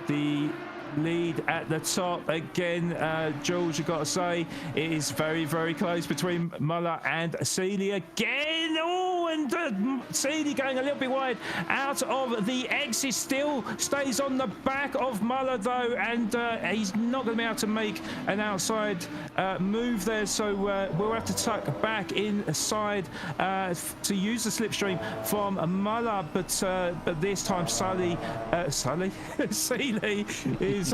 the lead at the top again, George, you got to say it is very, very close between Muller and Seeley again. Oh, and Seeley going a little bit wide out of the exit, still stays on the back of Muller though, and he's not going to be able to make an outside move there, so we'll have to tuck back inside to use the slipstream from Muller, but this time Seeley is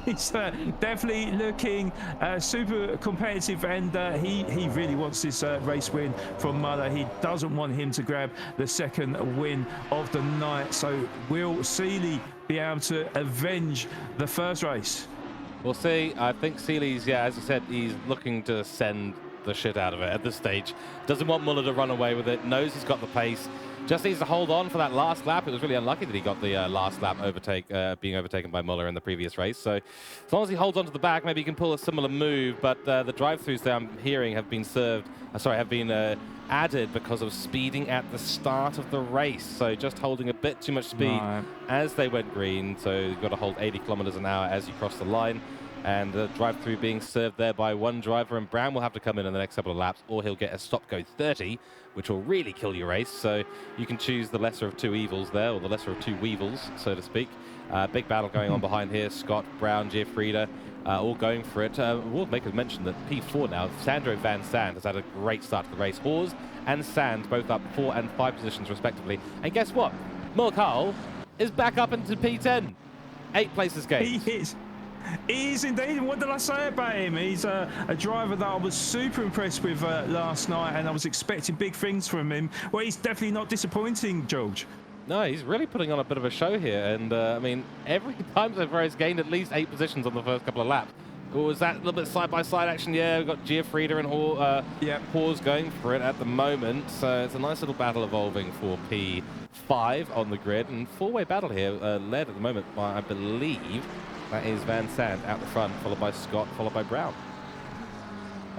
he's definitely looking super competitive, and he really wants this race win from Muller. He doesn't want him to grab the second win of the night. So will Seeley be able to avenge the first race? We'll see. I think Seeley's, yeah, as you said, he's looking to send the shit out of it at this stage. Doesn't want Muller to run away with it. Knows he's got the pace. Just needs to hold on for that last lap. It was really unlucky that he got the last lap being overtaken by Muller in the previous race. So as long as he holds on to the back, maybe he can pull a similar move. But the drive-throughs that I'm hearing have been added because of speeding at the start of the race. So just holding a bit too much speed as they went green. So you've got to hold 80 kilometers an hour as you cross the line. And the drive-through being served there by one driver, and Brown will have to come in the next couple of laps, or he'll get a stop go 30, which will really kill your race. So you can choose the lesser of two evils there, or the lesser of two weevils, so to speak. Big battle going on behind here. Scott, Brown, Giafrida, all going for it. We'll make a mention that P4 now, Sandro Van Sant has had a great start to the race. Hawes and Sand both up 4 and 5 positions respectively. And guess what? Mulcahy is back up into P10. 8 places gained. He is indeed, and what did I say about him? He's a driver that I was super impressed with last night, and I was expecting big things from him. Well, he's definitely not disappointing, George. No, he's really putting on a bit of a show here, and I mean, every time so far he's gained at least 8 positions on the first couple of laps. Or was that a little bit side-by-side action? Yeah, we've got Giafrida and Hawes going for it at the moment, so it's a nice little battle evolving for P5 on the grid, and four-way battle here, led at the moment by, I believe, that is Van Sant out the front, followed by Scott, followed by Brown.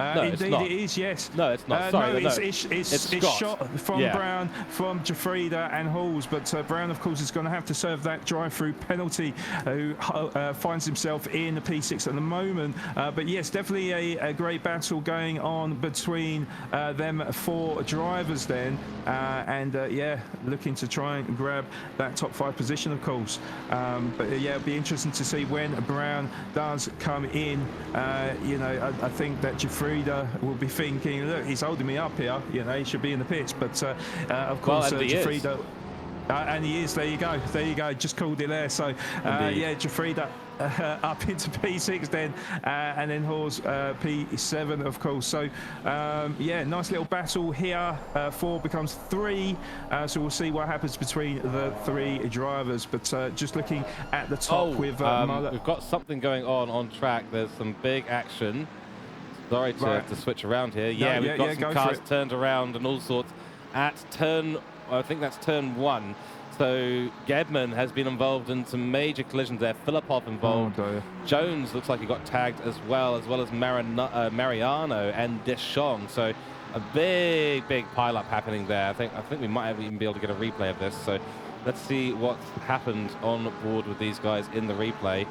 No, it's Indeed not. it is, yes. No, it's not. Sorry, no, no. it's shot from Brown, from Jafrida and Halls, but Brown, of course, is going to have to serve that drive-through penalty, who finds himself in the P6 at the moment. But yes, definitely a great battle going on between them 4 drivers then, and yeah, looking to try and grab that top 5 position, of course. But yeah, it'll be interesting to see when Brown does come in. You know, I think that Jafrida will be thinking, look, he's holding me up here, you know, he should be in the pits, but of course, Jafrida, and he is, there you go, just called it there. So yeah, Jafrida up into P6 then, and then Hawes P7, of course. So yeah, nice little battle here. 4 becomes 3, so we'll see what happens between the 3 drivers. But just looking at the top with we've got something going on track. There's some big action. Sorry to switch around here. Yeah, we've got some cars turned around and all sorts at turn, I think that's turn 1. So Gedman has been involved in some major collisions there. Filipov involved. Jones looks like he got tagged as well as Mariano and Deschamps. So a big pile-up happening there. I think we might even be able to get a replay of this. So let's see what's happened on board with these guys in the replay.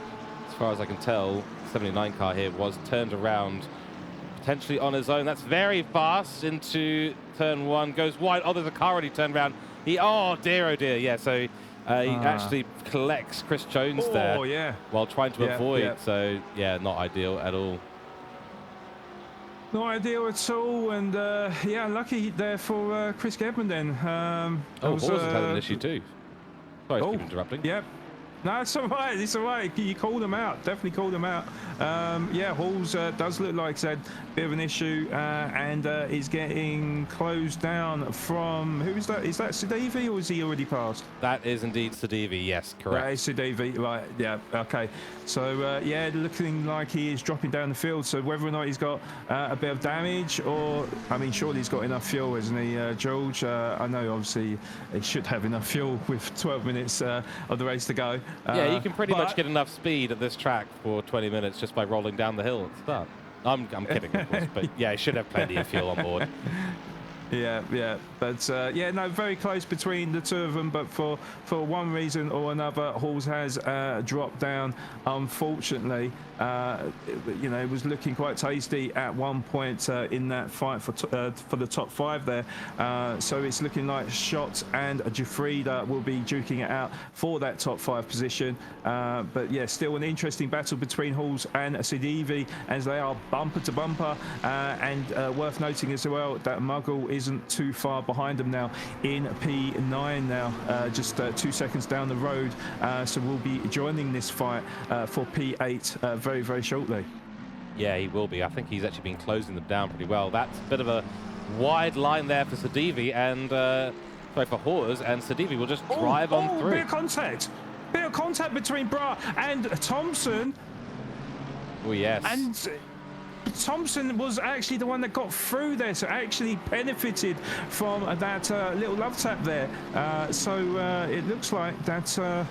As far as I can tell, 79 car here was turned around potentially on his own. That's very fast into turn 1, goes wide. Oh, there's a car already turned around. Oh dear, yeah. So he actually collects Chris Jones there while trying to avoid. So yeah, not ideal at all. Not ideal at all, and yeah, lucky there for Chris Gedman then. Hawes has had an issue too. Sorry to keep interrupting. Yep. No, it's all right. It's all right. You called them out. Definitely called them out. Yeah, Halls does look like he's had a bit of an issue, and is getting closed down from, who is that? Is that Sidivi, or is he already passed? That is indeed Sidivi. Yes, correct. That is Sidivi. Right. Yeah. Okay. So yeah, looking like he is dropping down the field. So whether or not he's got a bit of damage, or I mean, surely he's got enough fuel, isn't he, George? I know obviously he should have enough fuel with 12 minutes of the race to go. Yeah, you can pretty much get enough speed at this track for 20 minutes just by rolling down the hill at the start. I'm kidding, of course, but yeah, he should have plenty of fuel on board. Yeah, but yeah, no, very close between the 2 of them, but for one reason or another, Halls has dropped down, unfortunately. You know, it was looking quite tasty at one point in that fight for the top 5 there. So it's looking like Schott and Jafrida will be duking it out for that top 5 position. But yeah, still an interesting battle between Halls and Sidivi, as they are bumper to bumper. And worth noting as well that Muggle isn't too far behind them now in P9 now, just 2 seconds down the road. So we'll be joining this fight for P8 very shortly. Yeah, he will be. I think he's actually been closing them down pretty well. That's a bit of a wide line there for Sidivi and sorry, for Hawes, and Sidivi will just drive on through. Bit of contact between Bra and Thompson. Oh yes. And Thompson was actually the one that got through there, so actually benefited from that little love tap there. So it looks like that.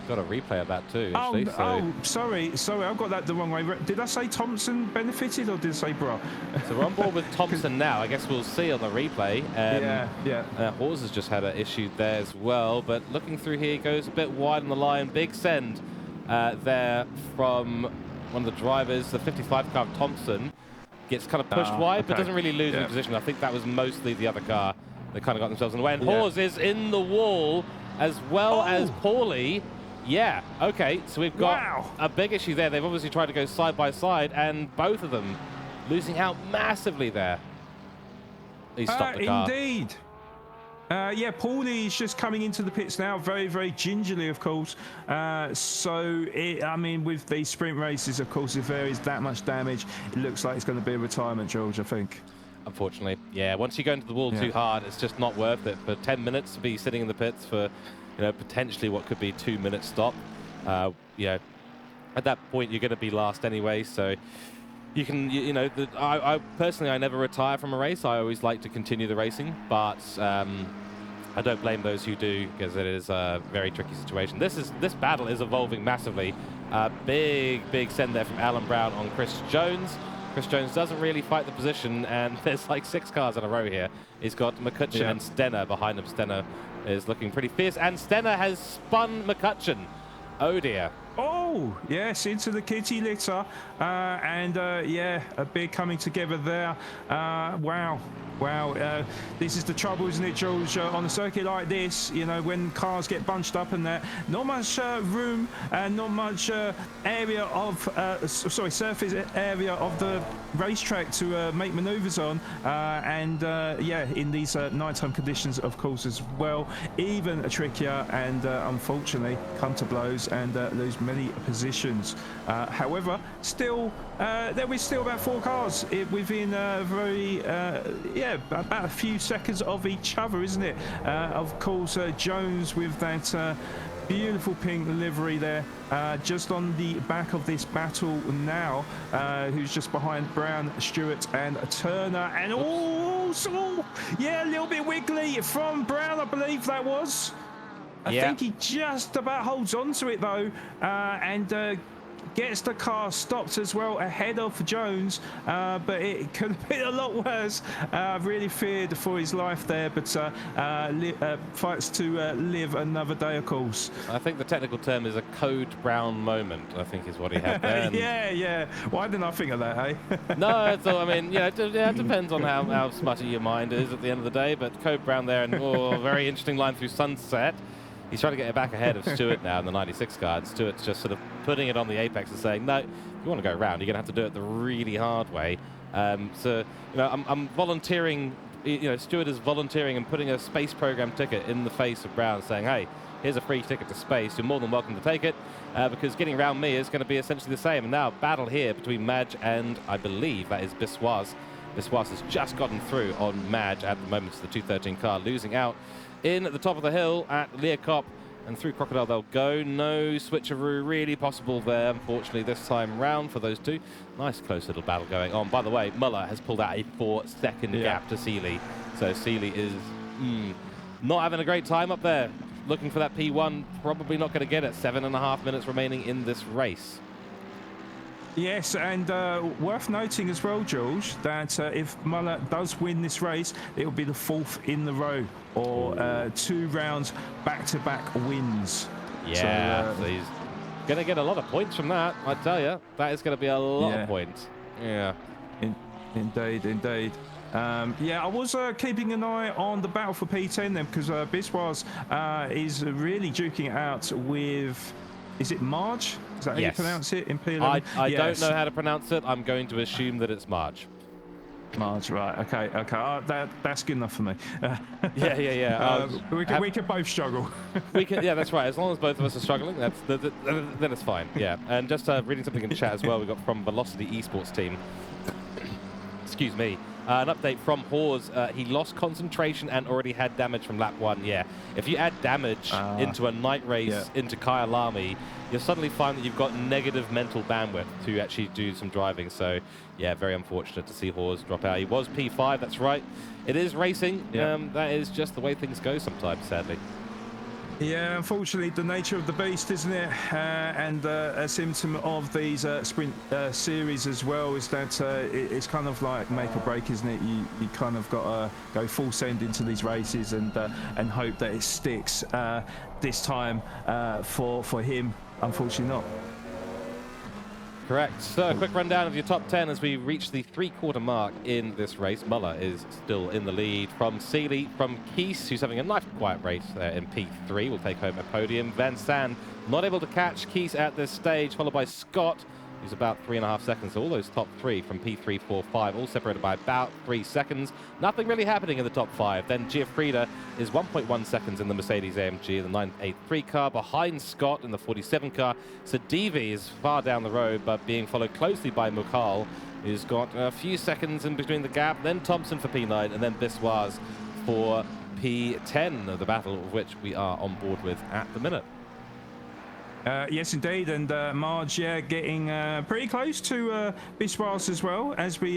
Got a replay of that too. Actually, sorry, I've got that the wrong way. Did I say Thompson benefited, or did I say Bra? So we're on board with Thompson now. I guess we'll see on the replay. Yeah. Hawes has just had an issue there as well, but looking through here, goes a bit wide on the line. Big send there from one of the drivers, the 55 car Thompson. Gets kind of pushed wide, but doesn't really lose any position. I think that was mostly the other car that kind of got themselves in the way. And Hawes is in the wall, as well as Paulie. Yeah, okay, so we've got a big issue there. They've obviously tried to go side by side, and both of them losing out massively there. He stopped the car. Indeed. Yeah, Paulie's just coming into the pits now, very gingerly, of course. So, I mean, with these sprint races, of course, if there is that much damage, it looks like it's going to be a retirement, George, I think. Unfortunately, yeah. Once you go into the wall too hard, it's just not worth it. For 10 minutes to be sitting in the pits for, you know, potentially what could be 2 minute stop. You know, at that point, you're going to be last anyway, so you can, you know, I personally, I never retire from a race. I always like to continue the racing, but I don't blame those who do, because it is a very tricky situation. This battle is evolving massively. Big send there from Alan Brown on Chris Jones. Chris Jones doesn't really fight the position, and there's like 6 cars in a row here. He's got McCutcheon and Stenner behind him. Stenner is looking pretty fierce, and Stenner has spun McCutcheon. Oh dear. Oh, yes, into the kitty litter. Yeah, a bit coming together there. Wow. Wow, this is the trouble, isn't it, George? On a circuit like this, you know, when cars get bunched up and that, not much room and not much area of, surface area of the racetrack to make manoeuvres on. Yeah, in these nighttime conditions, of course, as well, even trickier, and unfortunately come to blows and lose many positions. However, still, there is still about 4 cars within very, about a few seconds of each other, isn't it? Of course, Jones with that beautiful pink livery there, just on the back of this battle now, who's just behind Brown, Stewart and Turner, and yeah, a little bit wiggly from Brown, I believe that was. I think he just about holds on to it though, and gets the car stopped as well ahead of Jones, but it could have been a lot worse. Really feared for his life there, but fights to live another day, of course. I think the technical term is a code Brown moment, I think is what he had there. Yeah. Why didn't I think of that, eh? No, so I mean, it depends on how smutty your mind is at the end of the day, but code Brown there, and very interesting line through Sunset. He's trying to get it back ahead of Stewart now in the 96 car. And Stewart's just sort of putting it on the apex and saying, no, if you want to go around, you're going to have to do it the really hard way. I'm volunteering, Stewart is volunteering and putting a space program ticket in the face of Brown, saying, hey, here's a free ticket to space. You're more than welcome to take it, because getting around me is going to be essentially the same. And now battle here between Madge and, I believe, that is Biswas. Biswas has just gotten through on Madge at the moment. It's the 213 car, losing out in at the top of the hill at Learcop, and through Crocodile they'll go. No switcheroo really possible there, unfortunately, this time round for those two. Nice close little battle going on. By the way, Muller has pulled out a 4-second gap to Seeley, so Seeley is not having a great time up there. Looking for that P1, probably not going to get it. 7.5 minutes remaining in this race. Yes, and worth noting as well, George, that if Muller does win this race, it will be the 4th in the row, or 2 rounds back-to-back wins. Yeah, so he's going to get a lot of points from that, I tell you. That is going to be a lot of points. Yeah. Indeed. I was keeping an eye on the battle for P10 then, because Biswas is really duking it out with... Is it Marge? Is that how you pronounce it in P11? I don't know how to pronounce it. I'm going to assume that it's Marge. Marge, right. Okay. That's good enough for me. Yeah. We can both struggle. We can, yeah, that's right. As long as both of us are struggling, then it's fine. Yeah. And just reading something in chat as well, we got from Velocity Esports team. Excuse me. An update from Hawes. He lost concentration and already had damage from lap 1. Yeah. If you add damage into a night race into Kyalami, you'll suddenly find that you've got negative mental bandwidth to actually do some driving. So, yeah, very unfortunate to see Hawes drop out. He was P5, that's right. It is racing. That is just the way things go sometimes, sadly. Yeah, unfortunately, the nature of the beast, isn't it? And a symptom of these sprint series as well is that it's kind of like make or break, isn't it? You kind of got to go full send into these races and hope that it sticks. This time for him, unfortunately not. Correct. So a quick rundown of your top 10 as we reach the 3/4 mark in this race. Muller is still in the lead from Seeley, from Keese, who's having a nice quiet race there in P3, will take home a podium. Van Sand not able to catch Keese at this stage, followed by Scott, who's about 3.5 seconds. So all those top 3 from P3, 4, 5, all separated by about 3 seconds. Nothing really happening in the top 5. Then Giafrida is 1.1 seconds in the Mercedes AMG, the 983 car, behind Scott in the 47 car. Sadivi is far down the road, but being followed closely by Mukhal, who's got a few seconds in between the gap. Then Thompson for P9, and then Biswas for P10, the battle of which we are on board with at the minute. Yes, indeed, and Marge, yeah, getting pretty close to Biswas as well as we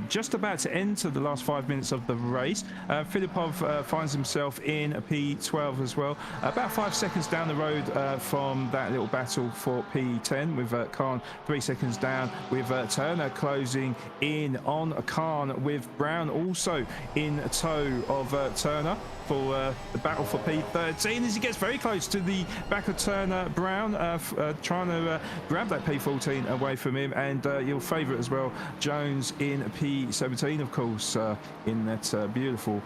just about to enter the last 5 minutes of the race. Filipov finds himself in a P12 as well, about 5 seconds down the road from that little battle for P10 with Khan 3 seconds down, with Turner closing in on Khan, with Brown also in tow of Turner for the battle for P13 as he gets very close to the back of Turner. Brown trying to grab that P14 away from him, and your favourite as well, Jones in P17, of course, in that beautiful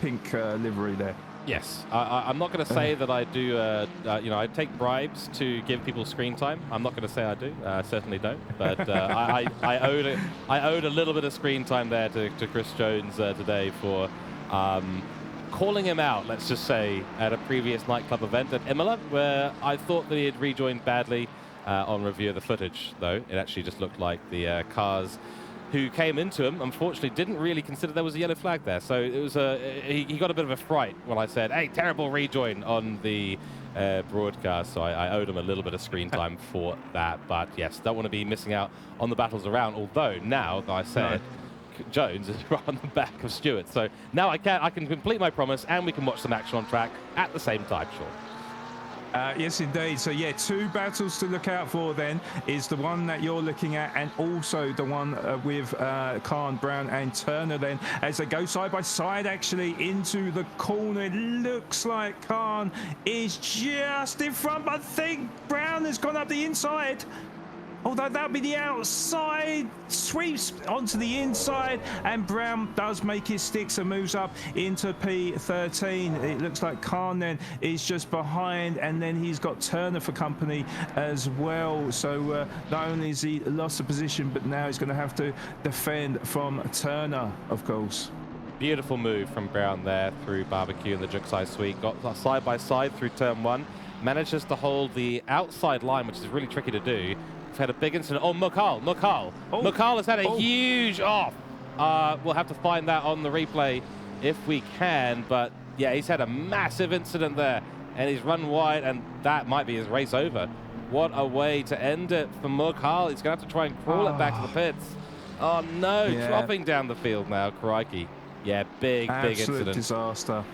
pink livery there. Yes, I'm not going to say that I do, I take bribes to give people screen time. I'm not going to say I do. I certainly don't. But I owed a little bit of screen time there to Chris Jones today for calling him out, let's just say, at a previous nightclub event at Imola, where I thought that he had rejoined badly. On review of the footage, though, it actually just looked like the cars who came into him, unfortunately, didn't really consider there was a yellow flag there. So it was he got a bit of a fright when I said, hey, terrible rejoin on the broadcast. So I owed him a little bit of screen time for that. But yes, don't want to be missing out on the battles around. Although now that I said Jones is right on the back of Stewart. So now I can complete my promise and we can watch some action on track at the same time, Sean. Yes, indeed. So, yeah, 2 battles to look out for then is the one that you're looking at, and also the one with Khan, Brown and Turner then, as they go side by side actually into the corner. It looks like Khan is just in front, but I think Brown has gone up the inside. Although that'll be the outside, sweeps onto the inside, and Brown does make his sticks and moves up into P13. It looks like Khan then is just behind, and then he's got Turner for company as well. So not only has he lost the position, but now he's going to have to defend from Turner, of course. Beautiful move from Brown there through Barbecue and the Juxai Suite. Got side by side through turn 1. Manages to hold the outside line, which is really tricky to do. Had a big incident. Oh, Mukal has had a huge off. We'll have to find that on the replay if we can. But yeah, he's had a massive incident there, and he's run wide, and that might be his race over. What a way to end it for Mukal. He's going to have to try and crawl it back to the pits. Oh no, dropping down the field now. Crikey. Yeah, big incident. Absolute disaster.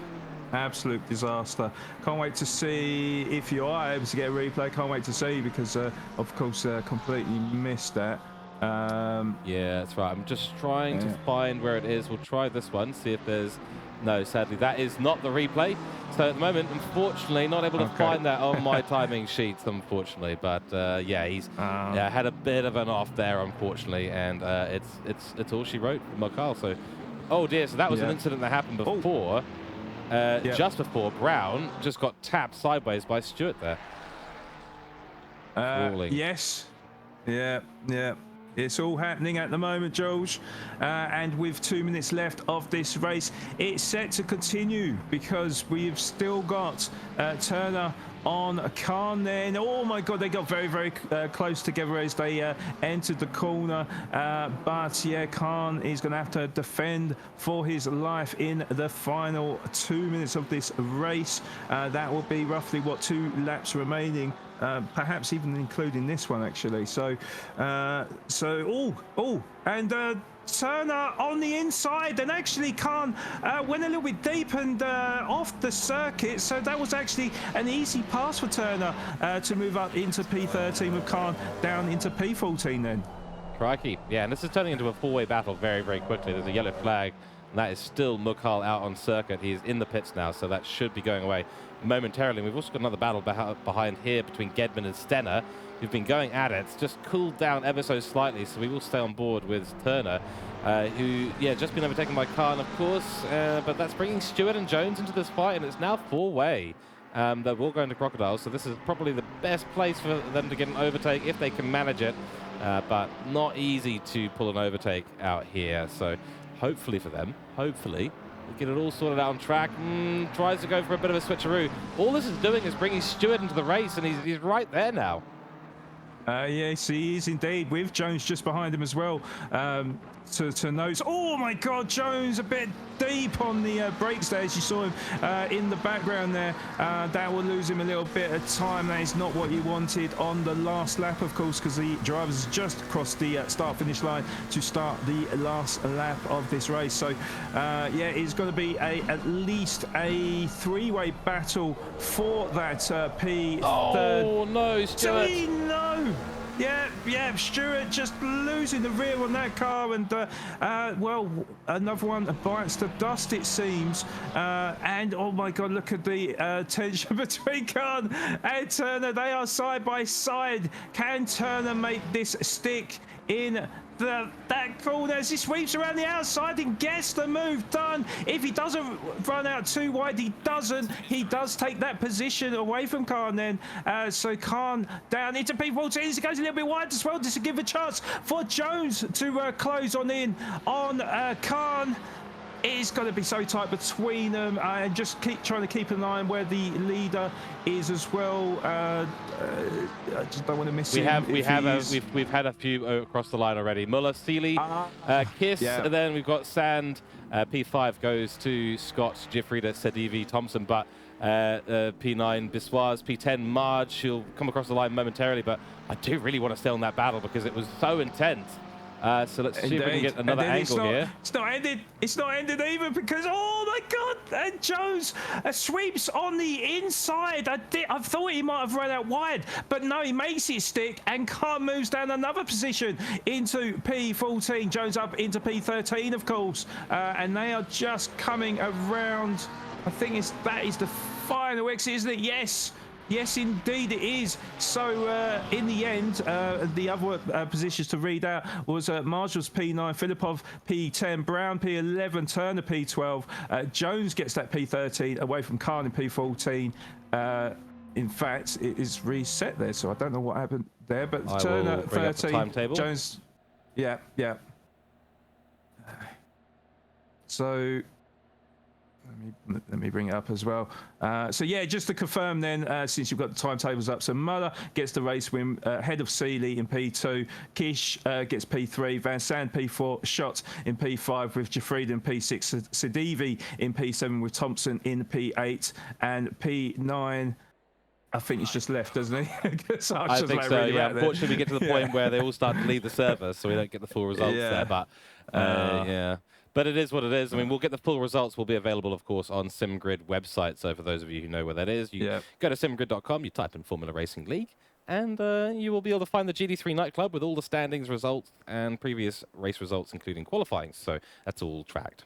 Absolute disaster. Can't wait to see if you are able to get a replay. Can't wait to see, because of course completely missed that. Yeah, that's right. I'm just trying to find where it is. We'll try this one, see if there's... No, sadly, that is not the replay. So at the moment, unfortunately, not able to find that on my timing sheets, unfortunately. But yeah, he's had a bit of an off there, unfortunately, and it's all she wrote for Mukal. So, oh dear, so that was an incident that happened before. Just before Brown just got tapped sideways by Stewart there. Yes. Yeah. It's all happening at the moment, George. And with 2 minutes left of this race, it's set to continue, because we've still got Turner on Khan then. Oh my God, they got very close together as they entered the corner. But yeah, Khan is going to have to defend for his life in the final 2 minutes of this race. That will be roughly, 2 laps remaining. Perhaps even including this one, actually. So and Turner on the inside, and actually Khan went a little bit deep and off the circuit, so that was actually an easy pass for Turner to move up into P13 with Khan down into P14 then. Crikey. Yeah, and this is turning into a 4-way battle very quickly. There's a yellow flag, and that is still Mukal out on circuit. He's in the pits now, so that should be going away momentarily. We've also got another battle behind here between Gedman and Stenner, who've been going at it. It's just cooled down ever so slightly, so we will stay on board with Turner, who, just been overtaken by Khan, of course, but that's bringing Stewart and Jones into this fight, and it's now 4-way. They're all going to Crocodiles, so this is probably the best place for them to get an overtake if they can manage it, but not easy to pull an overtake out here. So hopefully for them, we get it all sorted out on track. Tries to go for a bit of a switcheroo. All this is doing is bringing Stewart into the race, and he's right there now. Yes, he is indeed, with Jones just behind him as well. to notes. Oh my God, Jones a bit deep on the brakes there, as you saw him in the background there. That will lose him a little bit of time. That is not what you wanted on the last lap, of course, because the drivers just crossed the start-finish line to start the last lap of this race. So yeah, it's going to be at least a three-way battle for that P3. Oh no, Stuart! No. Yeah, Stuart just losing the rear on that car, and well, another one bites the dust, it seems. And oh my God, look at the tension between Khan and Turner. They are side by side. Can Turner make this stick in that corner as he sweeps around the outside and gets the move done? If he doesn't run out too wide, he doesn't. He does take that position away from Khan then. So Khan down into P14. He goes a little bit wide as well, just to give a chance for Jones to close on in on Khan. It's going to be so tight between them, and just keep trying to keep an eye on where the leader is as well. I just don't want to miss him. We've had a few across the line already. Muller, Seeley, Kiss, and then we've got Sand. P5 goes to Scott, Jeffrida, Sedivi, Thompson, but P9 Biswas, P10 Marge. She'll come across the line momentarily, but I do really want to stay on that battle because it was so intense. So let's see if we can get another angle here. It's not ended. It's not ended either, because oh my God! And Jones sweeps on the inside. I thought he might have run out wide, but no, he makes it stick, and Khan moves down another position into P14. Jones up into P13, of course, and they are just coming around. I think that is the final exit, isn't it? Yes. Yes, indeed it is. So in the end, the other positions to read out was Marshall's P9, Filipov P10, Brown P11, Turner P12. Jones gets that P13 away from Khan in P14. In fact, it is reset there, so I don't know what happened there. But Turner 13, Jones, yeah. So let me bring it up as well. So yeah, just to confirm then, since you've got the timetables up, so Muller gets the race win ahead of Seeley in P2, Kish gets P3, Van Sand P4, Schott in P5 with Jafrida in P6, Sedivi in P7 with Thompson in P8, and P9. I think he's just left, doesn't he? So I think so, really yeah. Unfortunately, we get to the point where they all start to leave the server, so we don't get the full results there. But yeah. But it is what it is. I mean, we'll get the full results. Will be available, of course, on SimGrid website. So for those of you who know where that is, you go to simgrid.com, you type in Formula Racing League, and you will be able to find the GT3 nightclub with all the standings results and previous race results, including qualifying. So that's all tracked.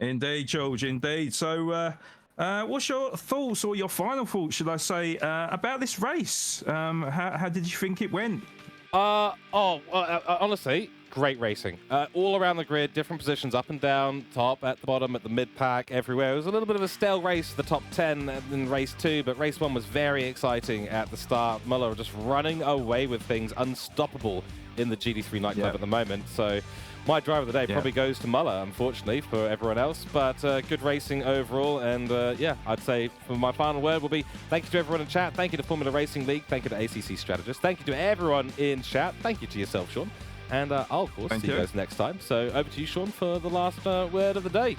Indeed, George, indeed. So what's your thoughts, or your final thoughts, should I say, about this race? How did you think it went? Honestly, great racing. All around the grid, different positions, up and down, top, at the bottom, at the mid-pack, everywhere. It was a little bit of a stale race, the top 10 in race 2, but race 1 was very exciting at the start. Muller just running away with things, unstoppable in the GT3 nightclub at the moment. So my driver of the day probably goes to Muller, unfortunately, for everyone else. But good racing overall. And yeah, I'd say for my final word will be thank you to everyone in chat. Thank you to Formula Racing League. Thank you to ACC Strategist. Thank you to everyone in chat. Thank you to yourself, Sean. And I'll, of course, see you guys next time. So over to you, Sean, for the last word of the day.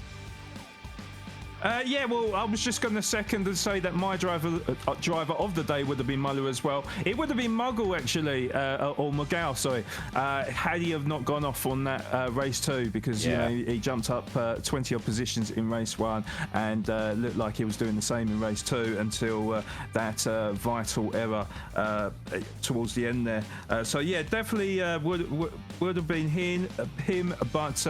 Yeah, well, I was just going to second and say that my driver of the day would have been Muller as well. It would have been Muggle, actually, or Mughal, sorry, had he have not gone off on that race 2, because you know, he jumped up 20-odd positions in race 1 and looked like he was doing the same in race 2 until that vital error towards the end there. So yeah, definitely would have been him, but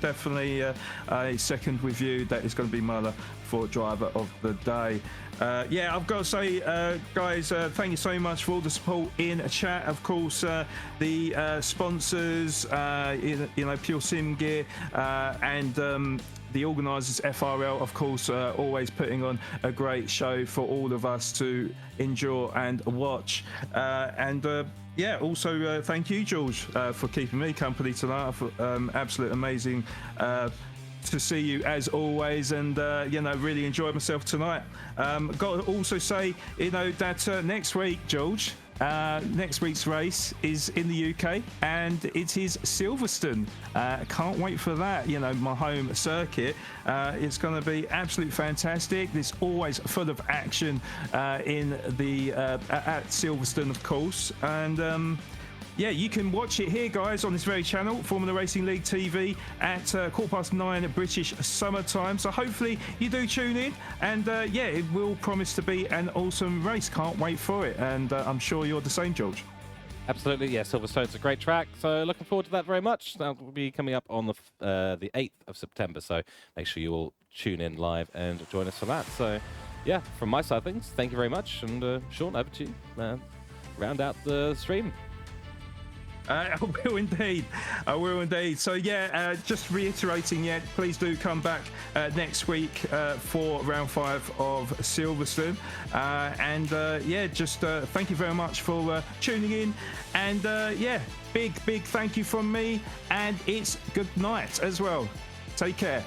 definitely a second with you. That is going to be Muller for driver of the day. Yeah, I've got to say, guys, thank you so much for all the support in chat. Of course, the sponsors, you know, Pure Sim Gear, and the organisers, FRL, of course, always putting on a great show for all of us to enjoy and watch. Yeah, also thank you, George, for keeping me company tonight. Absolute amazing to see you as always, and you know, really enjoyed myself tonight. Got to also say, you know, that next week, George, next week's race is in the UK, and it is Silverstone. Can't wait for that. You know, my home circuit. It's going to be absolutely fantastic. It's always full of action in the at Silverstone, of course, and. Yeah, you can watch it here, guys, on this very channel, Formula Racing League TV, at 9:15 British summer time. So hopefully you do tune in, and yeah, it will promise to be an awesome race. Can't wait for it, and I'm sure you're the same, George. Absolutely, yeah. Silverstone's a great track, so looking forward to that very much. That will be coming up on the 8th of September, so make sure you all tune in live and join us for that. So, yeah, from my side of things, thank you very much, and Sean, over to you. Round out the stream. I will indeed. I will indeed. So yeah, just reiterating, yeah, please do come back next week for round 5 of Silverstone. And yeah, just thank you very much for tuning in. And yeah, big thank you from me. And it's good night as well. Take care.